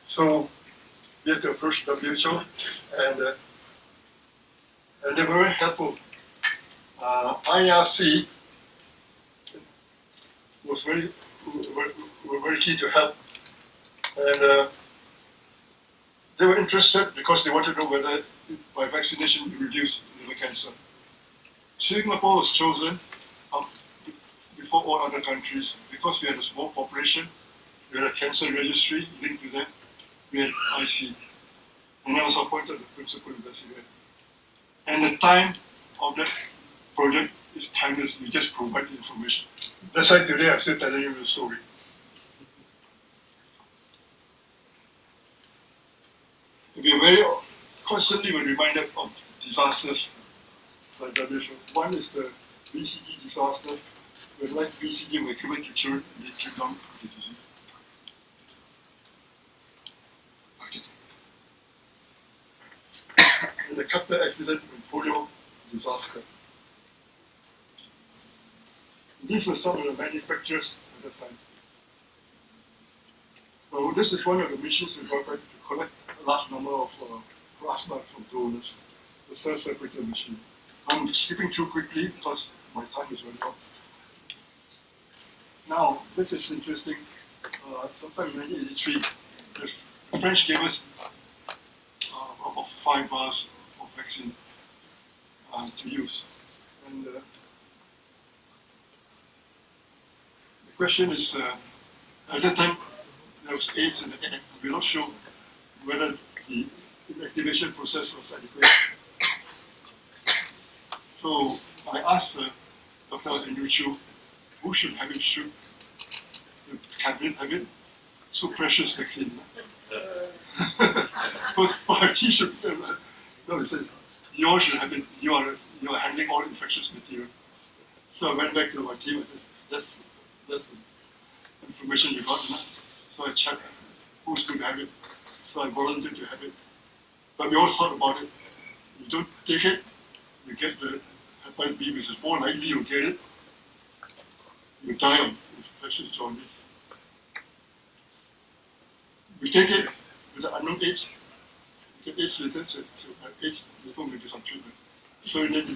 So we had to approach WHO, and they were very helpful. IARC were very keen to help, and they were interested because they wanted to know whether by vaccination you reduce liver cancer. Singapore was chosen before all other countries because we had a small population, we had a cancer registry linked to that, we had IC, and I was appointed the principal investigator. And the time of that project is timeless, we just provide the information. That's why today I'm still telling you the story. We are very constantly reminded of disasters like WHO. One is the BCG disaster, when like BCG were given to children and they killed down the disease. And the Qatar accident and polio disaster. These are some of the manufacturers at the time. So this is one of the missions we got back to collect a large number of plasma from donors, the cell separator machine. I'm skipping through quickly because my time is running out. Now, this is interesting. Sometime in 1983, the French gave us about 5 bars of vaccine to use. And the question is, at that time, there was AIDS in the air. We're not sure whether the inactivation process was adequate. So I asked Dr. Andrew Chu, who should have it? Should the cabinet have it? So precious vaccine. Because he should. No, he said, you all should have it. You are handling all infectious material. So I went back to my team and said, that's the information you got enough. So I checked who's going to have it. So I volunteered to have it. But we all thought about it. You don't take it, you get the hepatitis B, which is more likely you get it. You die of infectious jaundice. We take it with the unknown age. You get AIDS later, so AIDS before we do some treatment. So then we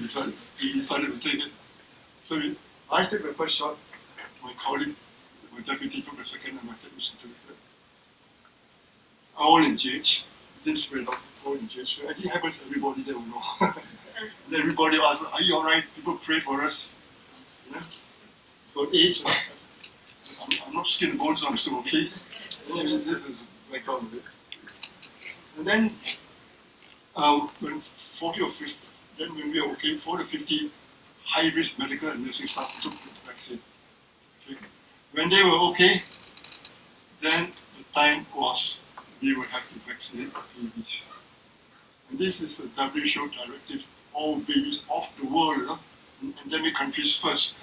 decided to take it. So I took the first shot, my colleague, my deputy took the second, and my technician took the third. All in GH, didn't spread out, all in GH. So I think it happens to everybody there will know. And everybody asked, are you alright? People pray for us. Yeah? For AIDS, I'm not skin and bones, so I'm still okay. And this is the background of it. And then, when 40 or 50, then when we were okay, 40 or 50 high-risk medical and nursing staff took the vaccine. Okay. When they were okay, then the time was we would have to vaccinate babies. And this is the WHO directive, all babies of the world, in endemic countries first.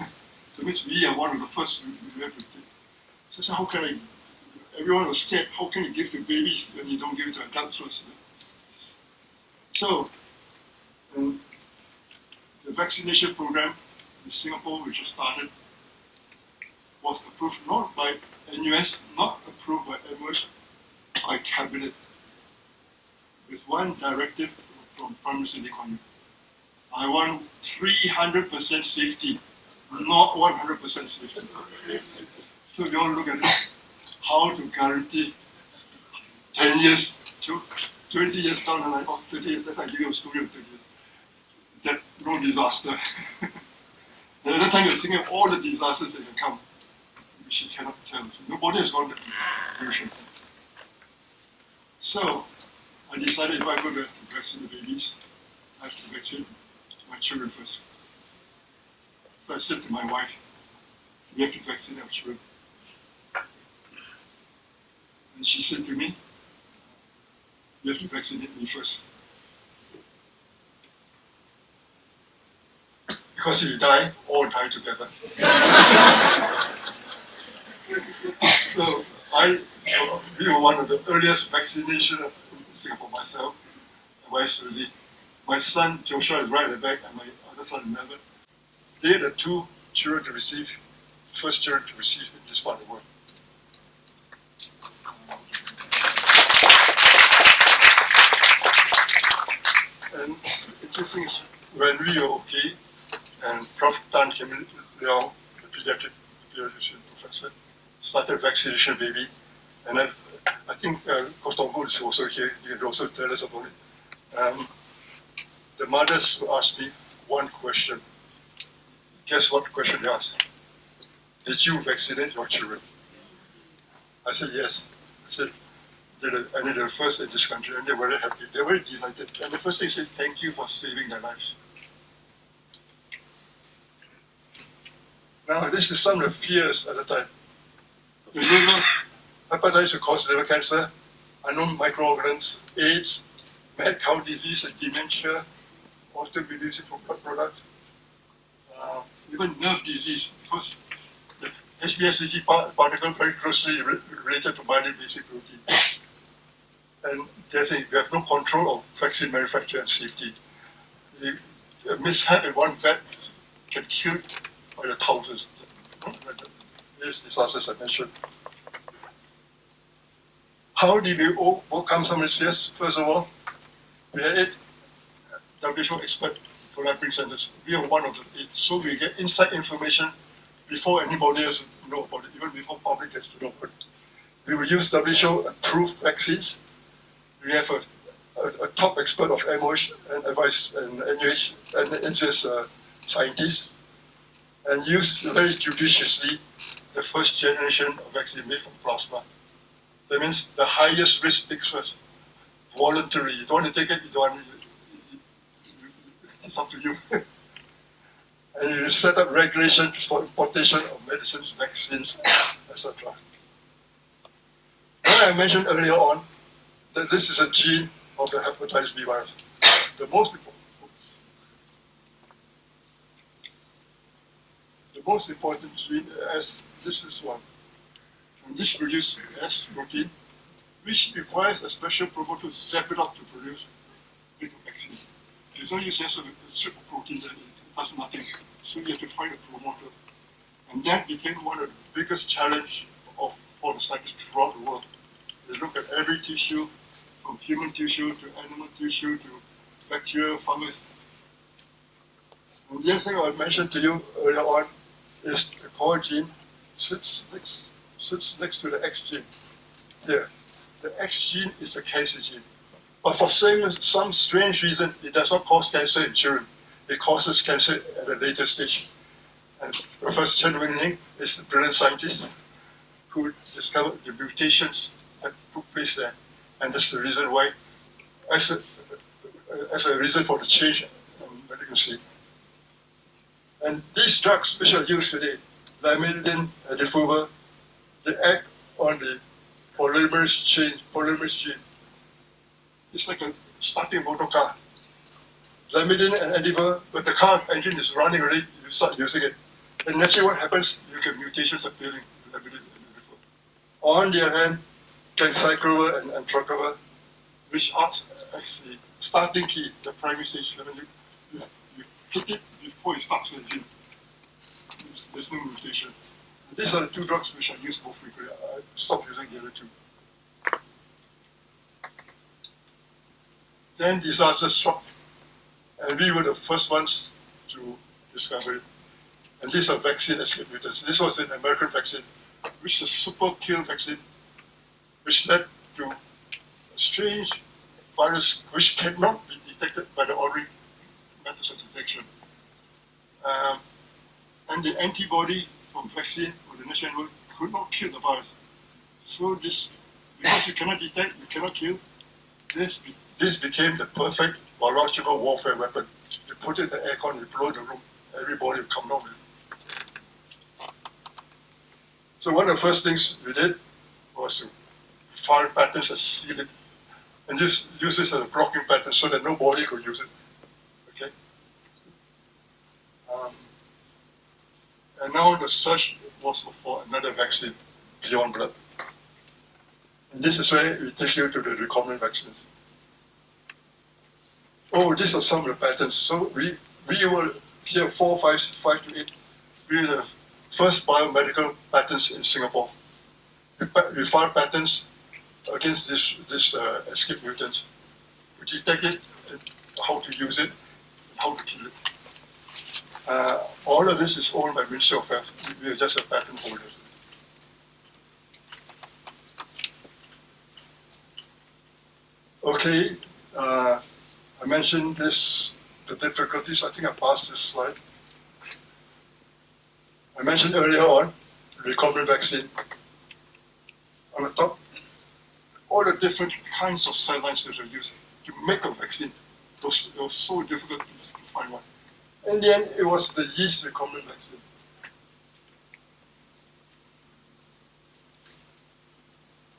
That means we are one of the first we have to take. So how can everyone was scared, how can you give to babies when you don't give it to adults first? So, the vaccination program in Singapore, which was started, was approved not by NUS, not approved by MOH, by Cabinet, with one directive from Prime Minister Lee Kuan Yew. I want 300% safety, not 100% safety. So we all look at it, how to guarantee 10 years, 20 years down the line, or 30 years, that's I give you a story of 30 years. That no disaster. And at that time you're thinking of all the disasters that can come, which you cannot tell. So nobody has gone that conclusion. So I decided if I go to vaccine the babies, I have to vaccinate my children first. So I said to my wife, we have to vaccinate our children. And she said to me, you have to vaccinate me first. Because if you die, all die together. So we were one of the earliest vaccination in Singapore, myself and wife Susie. My son Joshua is right at the back, and my other son Melvin. They are the two children to receive, first children to receive in this part of the world. And interesting is when we were okay, and Prof. Tan Kim Leong, the pediatrician professor, started vaccination baby. And I think Koh Tong Boon is also here. He can also tell us about it. The mothers asked me one question. Guess what question they asked? Did you vaccinate your children? I said yes. I said, and they're the first in this country, and they're very happy. They're very delighted. And the first thing they said, thank you for saving their lives. Now, this is some of the fears at the time. The liver, hepatitis will cause liver cancer, unknown microorganisms, AIDS, mad cow disease and dementia, autoimmune from blood products, even nerve disease, because the HBsAg particle very closely related to binding basic protein. And they think we have no control of vaccine manufacture and safety. A mishap in one vet can kill by the thousands. These disasters I mentioned. How did we overcome some of this? Yes, first of all, we had 8 WHO expert collaborating centers. We are one of the 8. So we get inside information before anybody else know about it, even before public gets to know about it. We will use WHO approved vaccines. We have a top expert of MOH and advice and NUH and NGS scientists, and use very judiciously the first generation of vaccine made from plasma. That means the highest risk takes first. Voluntary. You don't want to take it, you don't want to, it's up to you. And you set up regulations for importation of medicines, vaccines, etc. When I mentioned earlier on that this is a gene of the hepatitis B virus, the most important gene, as this is one. And this produces S protein, which requires a special promoter to zap it up to produce big vaccine. There's only just a strip of protein that does nothing. So you have to find a promoter. And that became one of the biggest challenges for the scientists throughout the world. They look at every tissue, from human tissue to animal tissue to bacteria, fungus. And the other thing I mentioned to you earlier on is the core gene sits next to the X gene. Here, the X gene is the cancer gene. But for some strange reason, it does not cause cancer in children. It causes cancer at a later stage. And Professor Chen Wing-Ning is a brilliant scientist who discovered the mutations that took place there. And that's the reason why, as a reason for the change in malignancy. And these drugs which are used today, lamivudine and difluva, they act on the polymerase gene. It's like a starting motor car. Lamivudine and Ediva, when the car engine is running already, you start using it. And naturally what happens, you get mutations appearing in Lamivudine and Ediva. On the other hand, ganciclovir and entreclovir, which are actually starting key, the primary stage, you hit it before it starts with the gene. There's no mutation. And these are the 2 drugs which are used more frequently. I stopped using the other 2. Then disaster struck. And we were the first ones to discover it. And these are vaccine escape mutants. This was an American vaccine, which is a super kill vaccine, which led to a strange virus which cannot be detected by the ordinary methods of detection. And the antibody from vaccine or the national network could not kill the virus. So this, because you cannot detect, you cannot kill, this became the perfect biological warfare weapon. You put it in the aircon, you blow the room, everybody will come down with it. So one of the first things we did was to file patents and seal it, and use this as a blocking pattern so that nobody could use it. Okay. And now the search was for another vaccine beyond blood. And this is where we take you to the recombinant vaccines. Oh, these are some of the patents. So we were here 4, 5 to 8. We were the first biomedical patents in Singapore. We filed patents against this escape mutants to detect it, and how to use it, and how to kill it. All of this is owned by Ministry of Health. We are just a patent holders. Okay, I mentioned this, the difficulties. I think I passed this slide. I mentioned earlier on, recombinant vaccine. On the top, all the different kinds of cell lines that are used to make a vaccine. It was so difficult to find one. In the end, it was the yeast recombinant vaccine.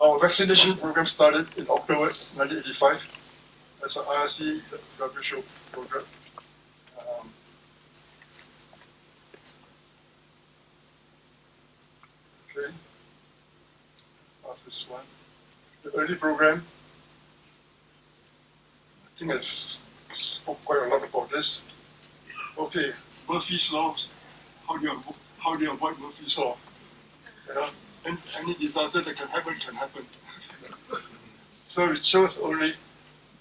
Our vaccination program started in October 1985 as an IARC WHO program. Okay, pass this one. The early program, I think I spoke quite a lot about this. Okay, Murphy's Law. How do you avoid Murphy's Law? You know, any disaster that can happen. So it shows only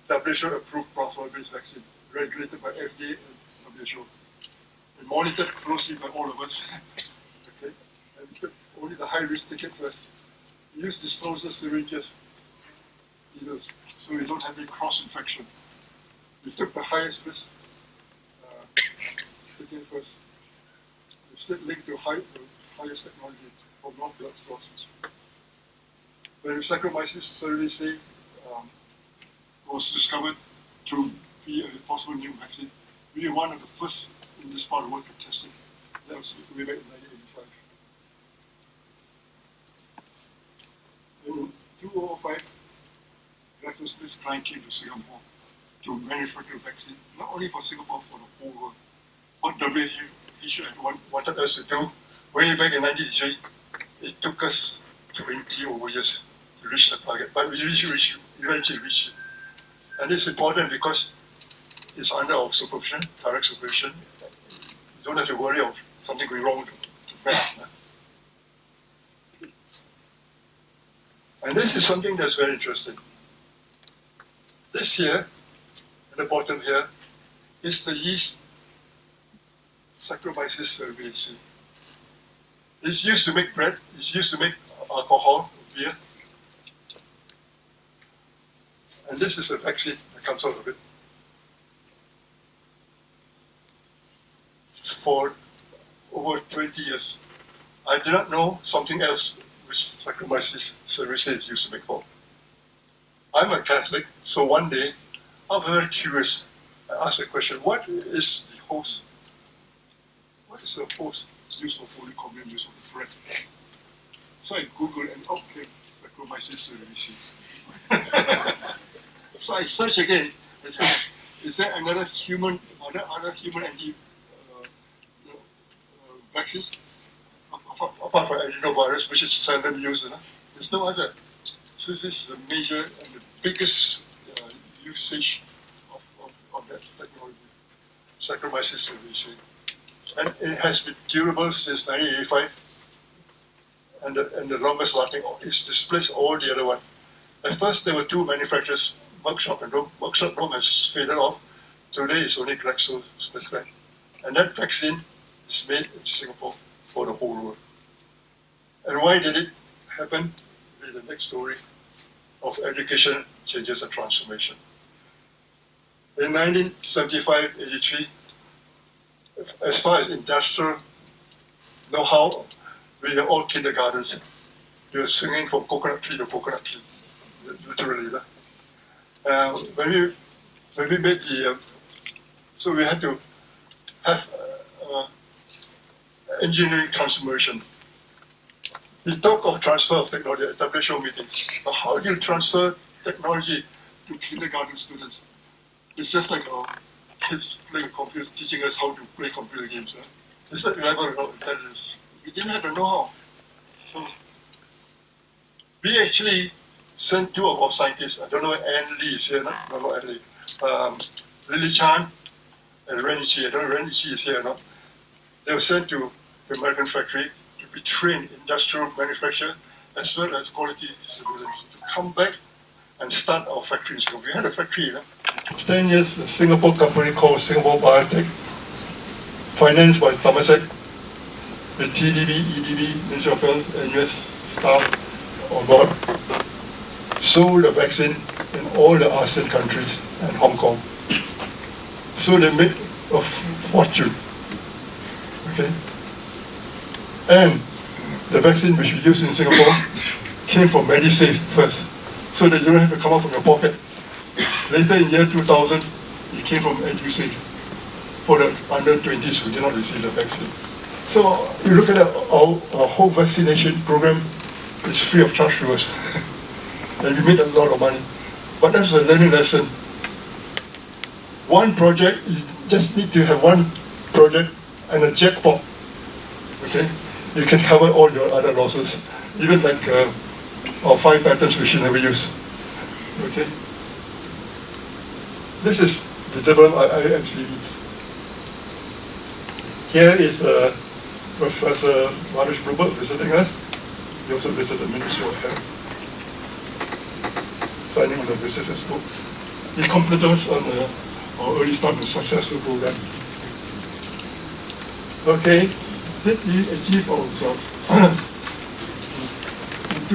WHO-approved plasma-based vaccine, regulated by FDA and WHO, and monitored closely by all of us. Okay, and we took only the high-risk ticket first. We use disposable syringes, needles, so we don't have any cross-infection. We took the highest risk ticket first. We still linked to the highest technology for non-blood sources. When Saccharomyces cerevisiae was discovered to be a possible new vaccine, we were one of the first in this part of the world to test it. That was way back in 1985. In 2005, GlaxoSmithKline came to Singapore to manufacture a vaccine, not only for Singapore, for the whole world. What WHO had wanted us to do way back in 1983, it took us 20 over years to reach the target, but we eventually reached it. And it's important because it's under our supervision, direct supervision. You don't have to worry of something going wrong to man. And this is something that's very interesting. This here, at the bottom here, is the yeast Saccharomyces cerevisiae. It's used to make bread, it's used to make alcohol, beer. And this is a vaccine that comes out of it. For over 20 years, I did not know something else which Saccharomyces cerevisiae is used to make for. I'm a Catholic, so one day I was very curious. I asked the question, what is the host? What is the host used for Holy Communion, used for the bread? So I Googled and out came Saccharomyces cerevisiae. So I searched again. I said, is there another human anti vaccines apart from adenovirus, which is seldom used? There's no other. So this is the major and the biggest usage of that technology, Saccharomyces cerevisiae. And it has been durable since 1985, and the longest lasting is displaced all the other one. At first there were two manufacturers, Merck and Rome. Merck has faded off. Today it's only GlaxoSmithKline. And that vaccine is made in Singapore for the whole world. And why did it happen? Read the next story of education changes and transformation. In 1975-83, as far as industrial know-how, we were all kindergartens. We were swinging from coconut tree to coconut tree, literally. When we made the, so we had to have engineering transformation. We talk of transfer of technology at WHO meetings, but how do you transfer technology to kindergarten students? It's just like kids playing a computer, teaching us how to play computer games. It's like level of intelligence. We didn't have the know-how. So we actually sent two of our scientists. I don't know if Ann Lee is here, not Ann Lee. Lily Chan and Ren Chi. I don't know if Ren Chi is here or not. They were sent to the American factory to be trained in industrial manufacture as well as quality surveillance to come back and start our factory in Singapore. We had a factory, 10 years, a Singapore company called Singapore Biotech, financed by Temasek, the TDB, EDB, Ministry of Health, and US staff on board, sold the vaccine in all the ASEAN countries and Hong Kong. So they made a fortune. Okay? And the vaccine which we use in Singapore came from MediSafe first, so that you don't have to come out from your pocket. Later in year 2000, it came from EduSafe for the under 20s who did not receive the vaccine. So you look at our whole vaccination program, it's free of charge to us. And we made a lot of money. But that's a learning lesson. One project, you just need to have one project and a jackpot. Okay? You can cover all your other losses. Even like our 5 patents we should never use. Okay? This is the development of IMCVs. Here is Professor Marish Brubert visiting us. He also visited the Ministry of Health, signing the visitor's book. He completed us on our early start to successful program. Okay, did we achieve our results? In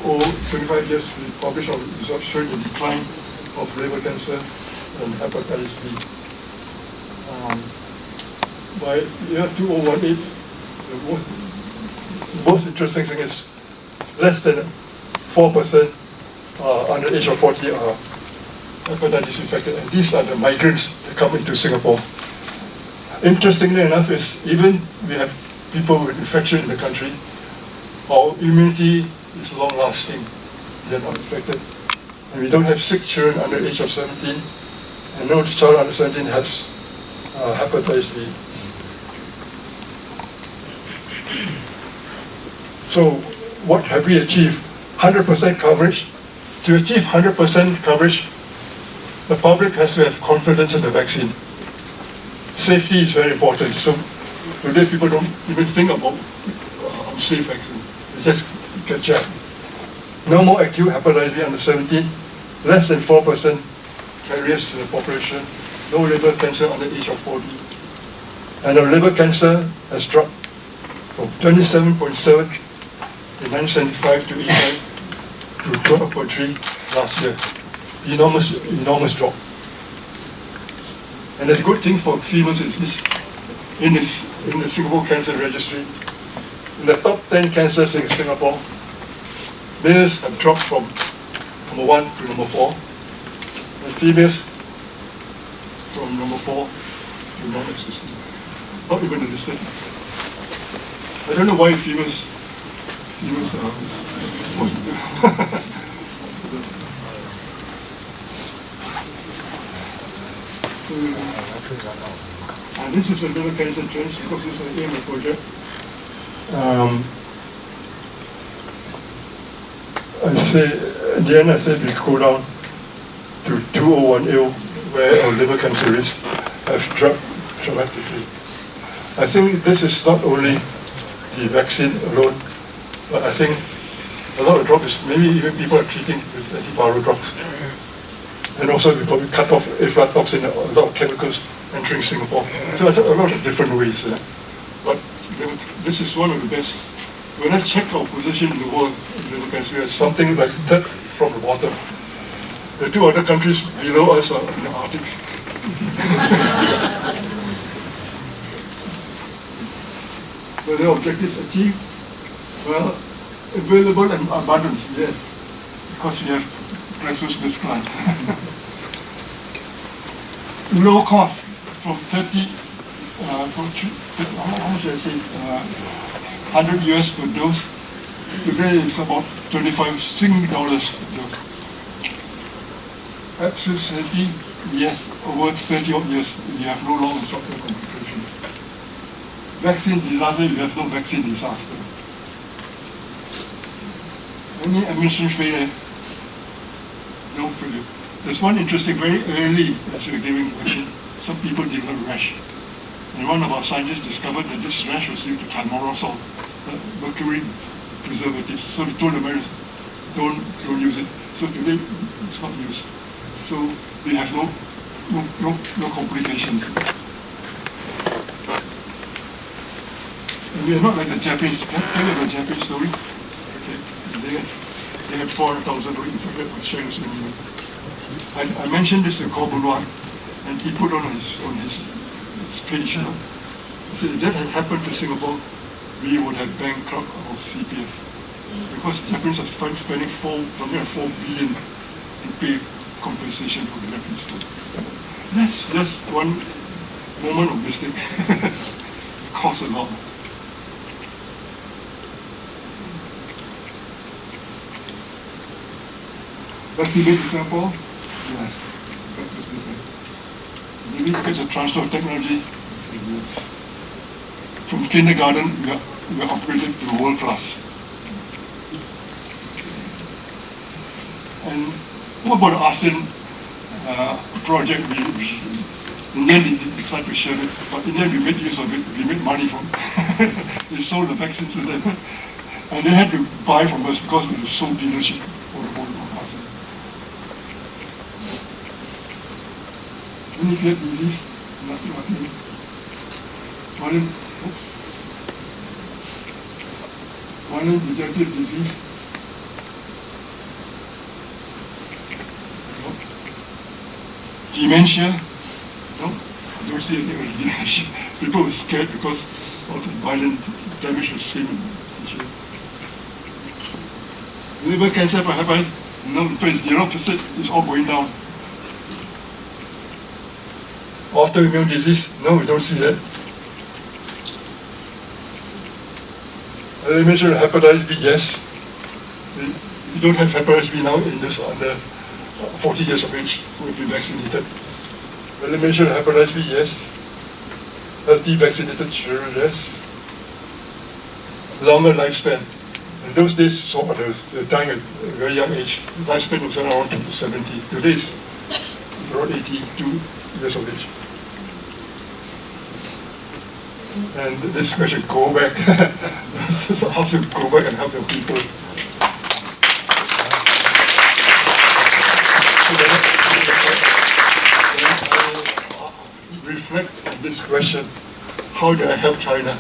25 years, we published our results showing the decline of liver cancer and hepatitis B. By year 2018, the most interesting thing is less than 4% under the age of 40 are hepatitis infected, and these are the migrants that come into Singapore. Interestingly enough, is even we have people with infection in the country, our immunity is long-lasting. They are not infected. And we don't have sick children under the age of 17, and no child under 17 has hepatitis B. So what have we achieved? 100% coverage. To achieve 100% coverage, the public has to have confidence in the vaccine. Safety is very important. So today people don't even think about unsafe vaccine. They just get jabbed. No more acute hepatitis B under 17. Less than 4% carriers in the population. No liver cancer under the age of 40. And the liver cancer has dropped from 27.7 in 1975 to 85 to 12.3 last year. Enormous drop. And the good thing for females is this, in the Singapore Cancer Registry, in the top 10 cancers in Singapore, males have dropped from number 1 to number 4, and females from number 4 to non-existent. Not even existent. I don't know why females are and this is a liver cancer trend because this is an AIM project. In the end I said we go down to 2010 where our liver cancer risk have dropped dramatically. I think this is not only the vaccine alone, but I think a lot of drugs, maybe even people are treating with antiviral drugs. And also we probably cut off aflatoxin, a lot of chemicals entering Singapore. So a lot of different ways. But this is one of the best. When I check our position in the world, we are something like third from the bottom. The 2 other countries below us are in the Arctic. Were the objectives achieved? Well, available and abundance, yes, because we have precious this plant. Low cost from 30, how much I say, 100 US per dose. Today it's about 25 Sing dollars per dose. Absolute safety, yes, over 30 odd years, we have no long and short-term complications. Vaccine disaster, we have no vaccine disaster. Any administration failure? No failure. There's one interesting, very early as we were giving vaccine, some people developed rash. And one of our scientists discovered that this rash was due to thimerosal, mercury preservatives. So they told the Americans, don't use it. So today it's not used. So we have no complications. And we are not like the Japanese. Can I tell you the Japanese story? Okay. They had 400,000 infected with Shanghai's animal. I mentioned this to Gabriel Oon, and he put on his page. So if that had happened to Singapore, we would have bankrupt our CPF. Because Japanese are spending something like 4 billion to pay compensation for the Japanese food. That's just one moment of mistake. It costs a lot. Vaccine made in Singapore? Yes. Maybe get the transfer of technology. From kindergarten, we are upgraded to world class. And what about the ASEAN project? In the end, they decided to share it, but in the end, we made use of it. We made money from it. They sold the vaccines to them. And they had to buy from us because we were sole dealership for the whole of ASEAN. Any fear disease? Nothing. Violent degenerative disease. No. Dementia. No, I don't see anything with dementia. People were scared because of the violent damage was seen. Liver cancer, perhaps, no, it's the opposite. It's all going down. Autoimmune disease, no, we don't see that. Elimination of hepatitis B, yes. We don't have hepatitis B now in this under 40 years of age who will be vaccinated. Elimination of hepatitis B, yes. Healthy vaccinated children, yes. Longer lifespan. In those days, so they're dying at a very young age. Lifespan was around 70. Today is around 82 years of age. And this question, go back. How to go back and help the people. Reflect on this question, how do I help China?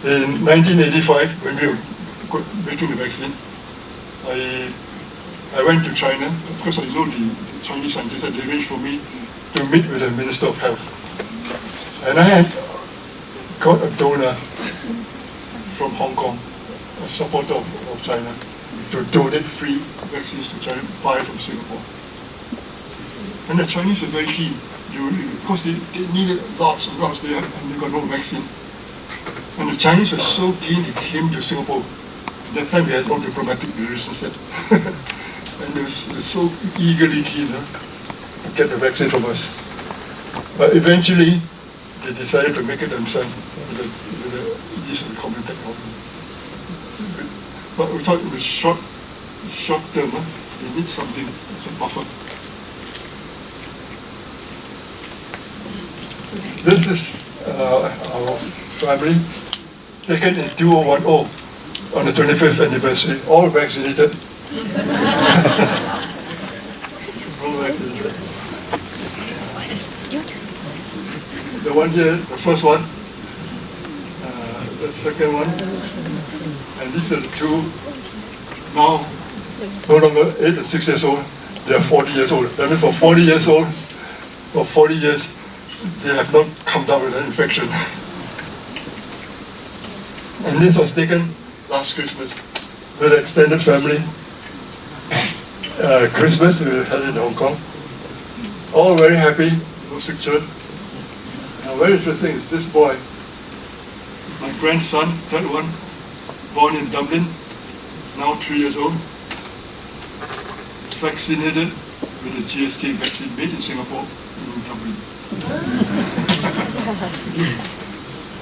In 1985, when we were making the vaccine, I went to China. Of course, I know the Chinese scientists had arranged for me to meet with the Minister of Health. And I had got a donor from Hong Kong, a supporter of China, to donate free vaccines to China, buy from Singapore. And the Chinese were very keen, because they needed lots and lots, and they got no vaccine. And the Chinese were so keen, they came to Singapore. At that time, we had no diplomatic relationship. And they were so eagerly keen to get the vaccine from us. But eventually, they decided to make it themselves with the use of the common technology. But we thought in the short term, they need something as a buffer. This is our family, taken in 2010 on the 25th anniversary, all vaccinated. All vaccinated. The one here, the first one, the second one, and these are the two, now no longer 8 and 6 years old, they are 40 years old. That means for 40 years old, for 40 years, they have not come down with an infection. And this was taken last Christmas with the extended family. Christmas, we had in Hong Kong. All very happy, no sick children. Now, very interesting is this boy, my grandson, third one, born in Dublin, now 3 years old, vaccinated with the GSK vaccine made in Singapore in Dublin.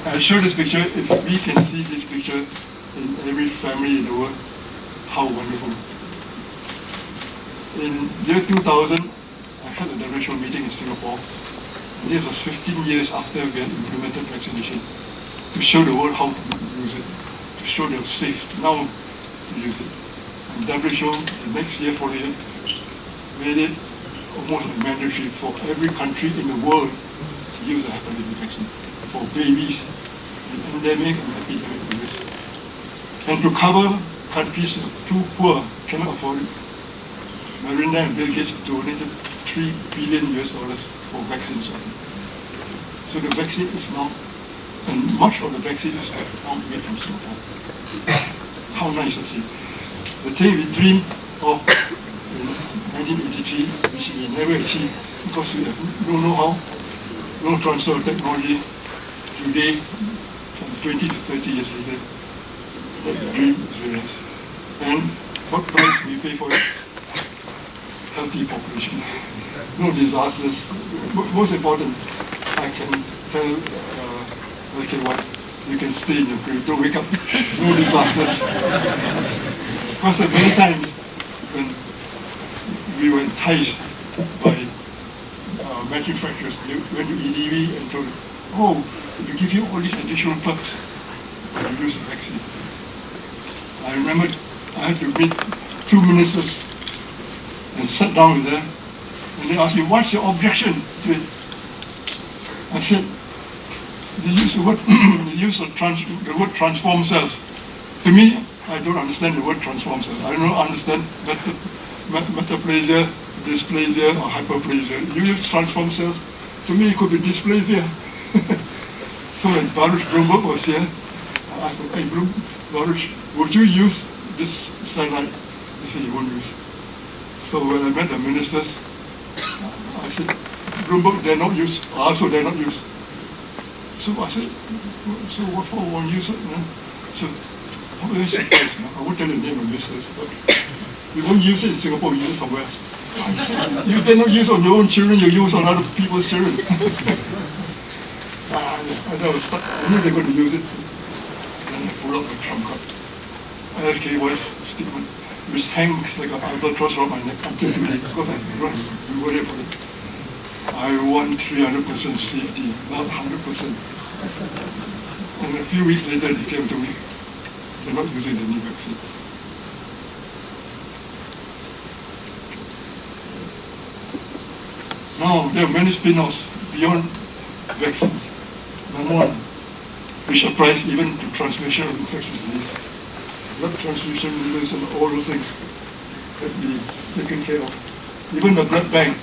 I show this picture. If we can see this picture, in every family in the world. How wonderful. In year 2000, I had a WHO meeting in Singapore. And this was 15 years after we had implemented vaccination to show the world how to use it, to show they're safe now to use it. And WHO, the next year for it, made it almost mandatory for every country in the world to use a hepatitis B vaccine for babies in endemic and epidemic areas. And to cover countries too poor, cannot afford it, Melinda and Bill Gates donated $3 billion for vaccines. So the vaccine is now, and much of the vaccine is now made from Singapore. How nice is it? The thing we dreamed of in 1983, which we never achieved because we have no know-how, no transfer of technology. Today, from 20 to 30 years later, that dream is realized. And what price we pay for it? Healthy population. No disasters. Most important, I can tell okay, what you can stay in your grave, don't wake up. No disasters. Because at many times when we were enticed by manufacturers, they went to EDV and told them, oh, we give you all these additional perks when you use the vaccine. I remember I had to meet 2 ministers and sat down with them, and they asked me, what's your objection to it? I said, they use the word, the word transform cells. To me, I don't understand the word transform cells. I don't understand metaplasia, dysplasia, or hyperplasia. You use transform cells, to me it could be dysplasia. So when Baruch Bloomberg was here, I said, hey Baruch, would you use this satellite? He said, he won't use. So when I met the ministers, I said, Bloomberg, they're not used. Also, they're not used. So I said, so what for won't use it? So, how do I say this? I won't tell the name of ministers, but we won't use it in Singapore, we use it somewhere. I said, you cannot use on your own children, you use on other people's children. I was stuck. I knew they were going to use it. Then I pulled out my trump card. IARC was statement, which hangs like an albatross around my neck until today, because I worry about it. I want 300% safety, not 100%. And a few weeks later, they came to me, they're not using the new vaccine. Now, there are many spin-offs beyond vaccines. Number one, which applies even to transmission of infectious disease. Blood transfusion, and all those things that we taken care of. Even the blood bank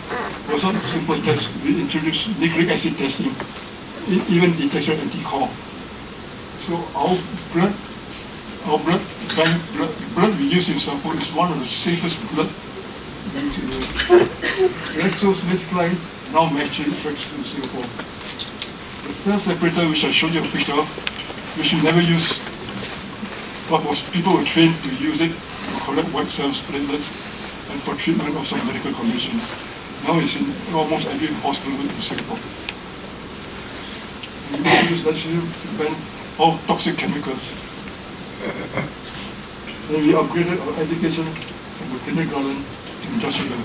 was not a simple test. We introduced nucleic acid testing, even detection anti-core. So our blood bank, blood we use in Singapore is one of the safest blood used in the world. GlaxoSmithKline now manufacturing drugs in Singapore. The cell separator, which I showed you a picture of, we should never use. What was people were trained to use it to collect white cells, platelets, and for treatment of some medical conditions. Now it's in almost every hospital in Singapore. And we use that to prevent all toxic chemicals. Then we upgraded our education from the kindergarten to industrial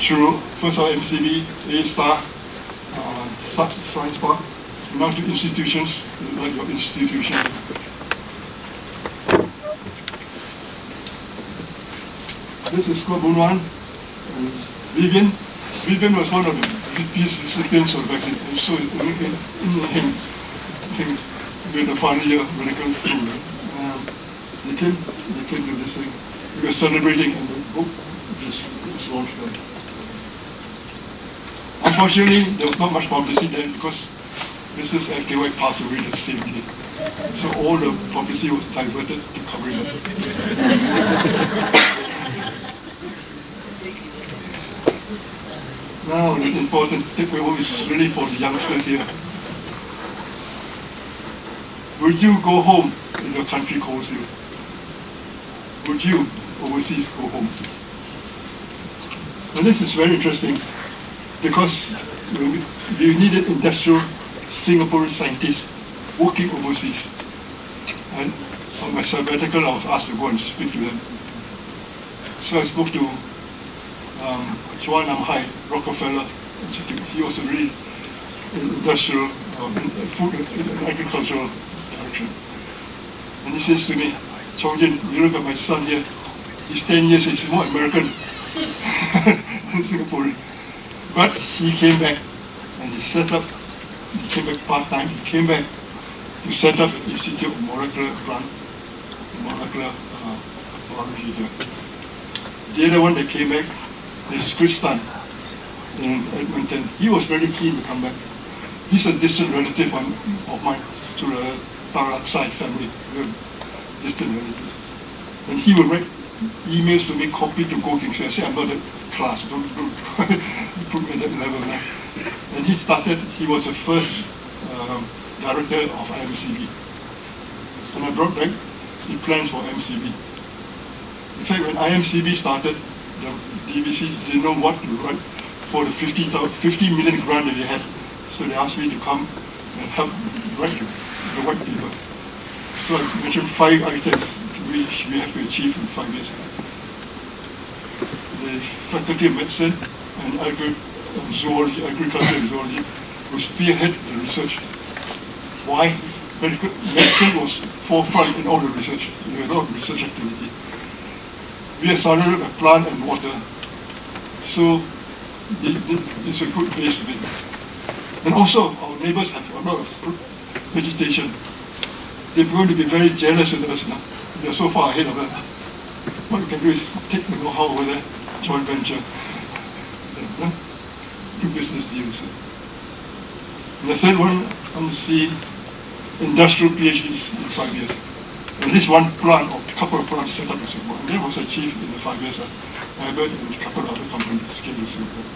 through first our MCB, A-Star, Science Park, now to institutions like your institution. This is Boon Wan, and Vivian. Vivian was one of the recipients of the vaccine, and so in him, I think, with the final year medical school. They came to this thing. We were celebrating, and the book just launched there. Unfortunately, there was not much publicity there because Mrs. FKY passed away the same day. So all the publicity was diverted to covering it. Now, the important takeaway is really for the youngsters here. Would you go home if your country calls you? Would you overseas go home? And this is very interesting because we needed industrial Singaporean scientists working overseas. And on my sabbatical, I was asked to go and speak to them. So I spoke to Chua Nam Hai, Rockefeller Institute. He was a really industrial, food and agricultural direction. And he says to me, Chong Jin, you look at my son here, he's 10 years, he's more American than Singaporean. But he came back and he came back part-time, he came back to set up an Institute of Molecular Biology here. The other one that came back is Kristan in Edmonton. He was very keen to come back. He's a distant relative of mine to the Tarak side family, distant relative. And he would write emails to me, copy to Go King. So I said, I'm not that class, don't put me at that level now. And he was the first director of IMCB. And I brought back the plans for MCB. In fact, when IMCB started, the DVC didn't know what to write for the 50 million grant that they had. So they asked me to come and help write the white paper. So I mentioned 5 items which we have to achieve in 5 years. The Faculty of Medicine and Zoology, Agriculture and Zoology will spearhead the research. Why? Medicine was forefront in all the research. There was a lot of research activity. We are surrounded by plant and water, so it's a good place to be. And also, our neighbors have a lot of vegetation. They're going to be very jealous of us now. They're so far ahead of us. What we can do is take the know-how over there, joint venture, do business deals. And the third one, I want to see industrial PhDs in 5 years. At least one plant or a couple of plants set up in Singapore. And that was achieved in the 5 years. Abbott and a couple of other companies came to Singapore.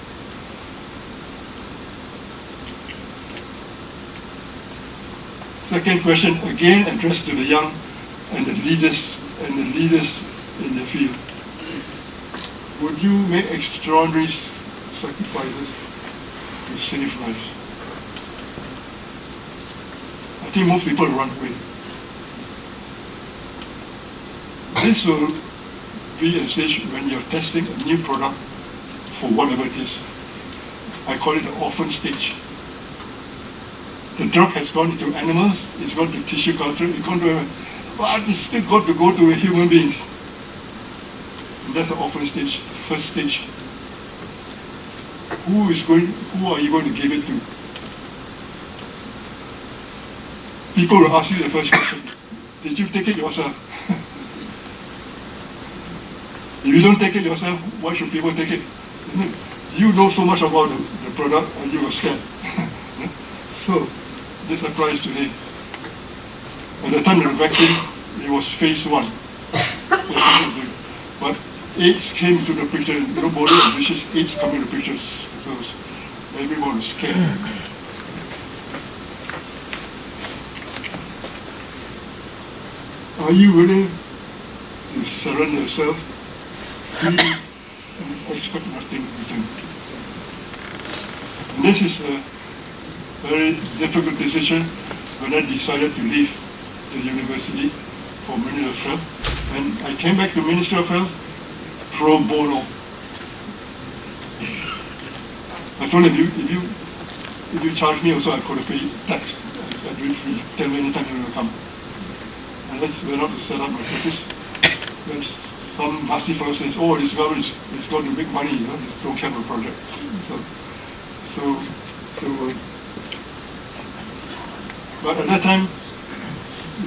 Second question, again addressed to the young and the leaders in the field. Would you make extraordinary sacrifices to save lives? I think most people run away. This will be a stage when you're testing a new product for whatever it is. I call it the orphan stage. The drug has gone into animals, it's gone to tissue culture, it's gone to but it's still got to go to human beings. And that's the orphan stage, first stage. Who are you going to give it to? People will ask you the first question, did you take it yourself? If you don't take it yourself, why should people take it? You know so much about the product and you are scared. So, this applies today. At the time of the vaccine, it was phase 1. But AIDS came to the picture, nobody envisioned AIDS coming to the picture. So everyone was scared. Are you willing to surrender yourself and expect nothing in return? And this is a very difficult decision when I decided to leave the university for Ministry of Health. And I came back to Ministry of Health pro bono. I told him, if you charge me also, I could have paid tax. I do it free. Tell me anytime you will come. And that's went out to set up my practice. Then some nasty fellow says, oh, this government is going to make money, don't care about the project. But at that time,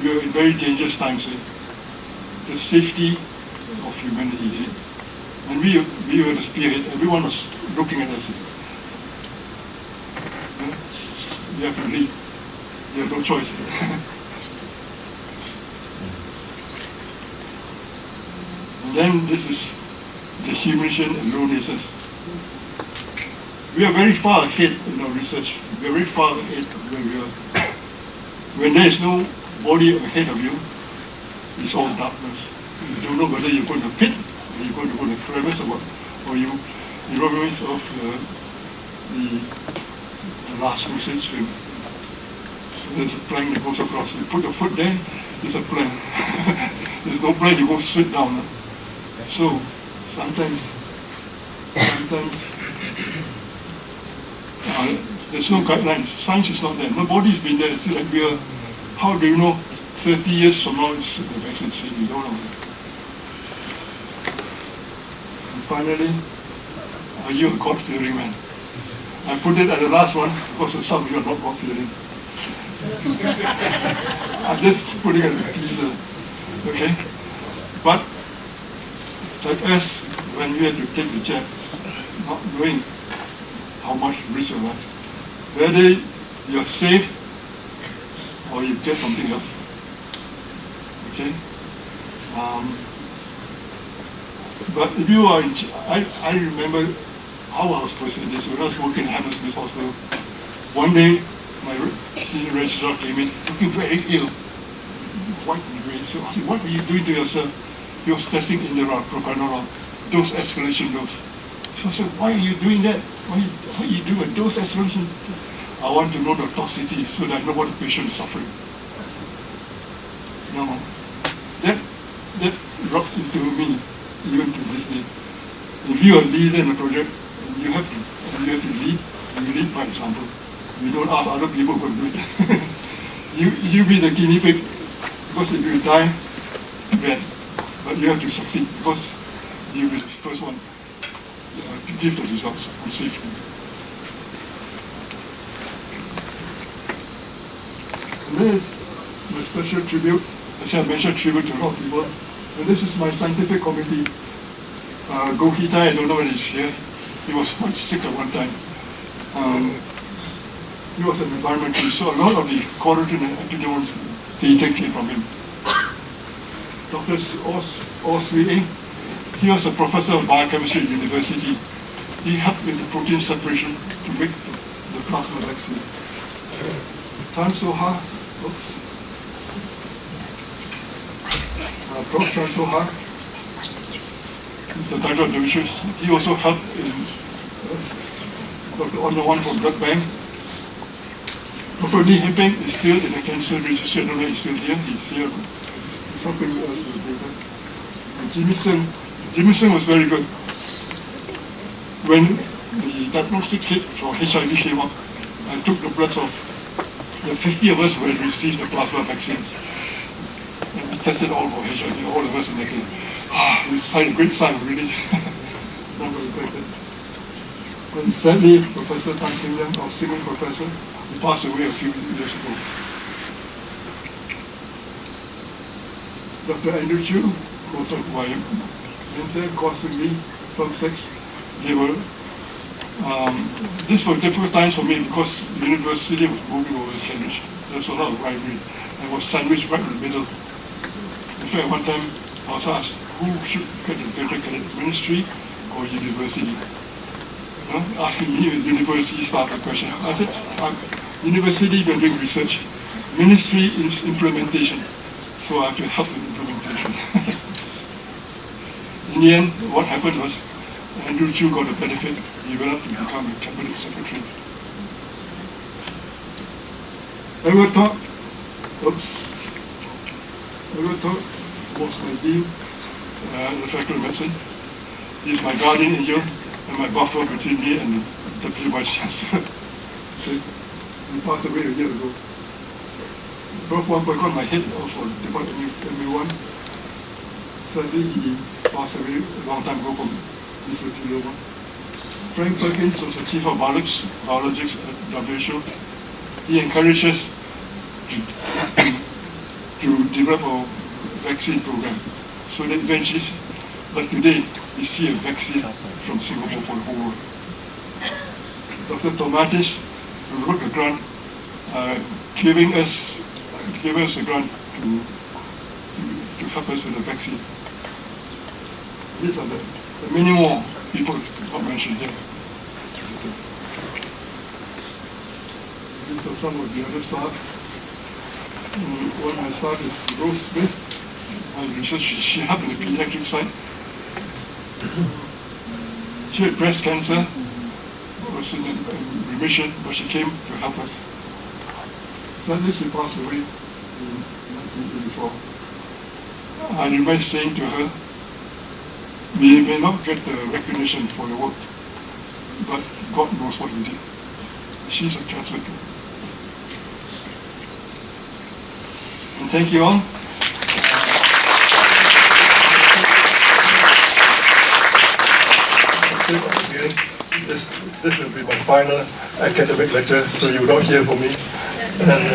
we were in very dangerous times. The safety of humanity. And we were the spearhead. Everyone was looking at us. You have to leave. You have no choice. And then this is the humiliation and loneliness. We are very far ahead in our research. We are very far ahead of where we are. When there is no body ahead of you, it's all darkness. You don't know whether you're going to pit, or you're going to go to crevice, or you remind of the last crusade swim. There's a plank that goes across. You put your foot there, It's a plan. There's no plan, you go straight down. So sometimes there's no guidelines. Science is not there. Nobody's been there. It's like we are. How do you know 30 years from now it's the vaccine safe? You don't know. And finally, are you a God-fearing man? I put it at the last one because some of you are not God-fearing. I'm just putting it as a teaser. Okay? But like us, when you have to take the jab, not knowing how much risk or what, whether you're safe or you get something else. Okay? But if you are I remember how I was pursuing this when I was working at Hammersmith Hospital. One day, my senior registrar came in, looking very ill, white and grey. So I said, what are you doing to yourself? He was testing propranolol, dose escalation dose. So I said, why are you doing that? Why are you doing a dose escalation? I want to know the toxicity so that I know what the patient is suffering. Now, that drops into me even to this day. If you are a leader in a project, you have to lead, and you lead by example. You don't ask other people to do it. you be the guinea pig, because if you die, bad. But you have to succeed, because you will be the first one to give the results on safety. And then my special tribute, as I mentioned, tribute to a lot of people. And this is my scientific committee. Gohita, I don't know when he's here. He was quite sick at one time. He was an environmentalist, so a lot of the quarantine and antigens, they came from him. Dr. Oswee, he was a professor of biochemistry at university. He helped with the protein separation to make the plasma vaccine. Tan Soha, Prof. Tan Soha, the director of the research, he also helped in Dr. On from Blood Bank. Dr. Lee Heping is still in the cancer research. I don't know, he's still here. He's here. He's helping us with data. Jimmy Sung was very good. When the diagnostic kit for HIV came up, I took the blood of the 50 of us who had received the plasma vaccines. And we tested all for HIV, all of us in the clinic. We signed a great sign, really. Not very affected. And sadly, Professor Tan Kim Liang, our singing professor, he passed away a few years ago. Dr. Andrew Chu, also my mentor, Cosmic Lee, Firm 6, they were, this was difficult times for me because the university was moving over to Cambridge. There was a lot of rivalry. I was sandwiched right in the middle. In fact, one time I was asked, who should get the better credit, ministry or university? Asking me with university staff a question. I said, university, we're doing research. Ministry is implementation. So I have to help with implementation. In the end, what happened was Andrew Chu got a benefit. He went up to become a cabinet secretary. Edward Todd was my dean. The Faculty of Medicine. He's my guardian angel and my buffer between me and the Deputy Vice Chancellor. Okay. He passed away a year ago. Prof. Wan Poi got my head for Department MA1. Sadly, he passed away a long time ago from mesothelioma. Frank Perkins was the Chief of Biologics at WHO. He encouraged us to develop a vaccine program. So that eventually, but today, we see a vaccine from Singapore for the whole world. Dr. Tomatis wrote a grant, giving us a grant to help us with the vaccine. These are the minimum people not mentioned here. These are some of the other staff. One of my staff is Rose Smith. My research, she helped in the pediatric side. She had breast cancer, was in remission, but she came to help us. Sadly, she passed away a 1984. I remember saying to her, we may not get the recognition for your work, but God knows what we did. She's a translator. And thank you all. This will be my final academic lecture, so you will not hear from me. And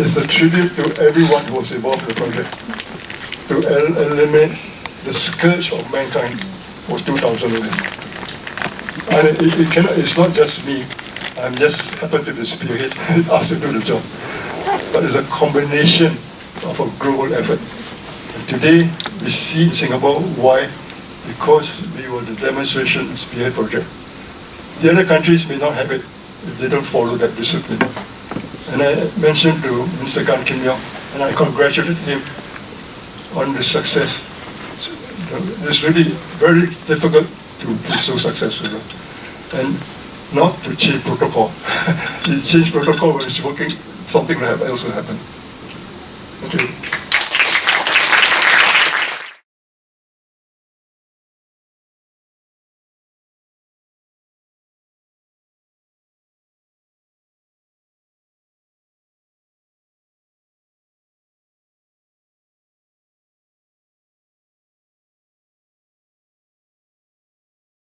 it's a tribute to everyone who was involved in the project to eliminate the scourge of mankind for 2,000 years. And it's not just me. I'm just happen to be the spearhead, asked to do the job. But it's a combination of a global effort. And today, we see in Singapore why. Because we were the demonstration spearhead project. The other countries may not have it if they don't follow that discipline. And I mentioned to Mr. Gan Kim Yong, and I congratulated him on the success. It's really very difficult to be so successful. And not to change protocol. You change protocol when it's working, something else will happen. Thank you.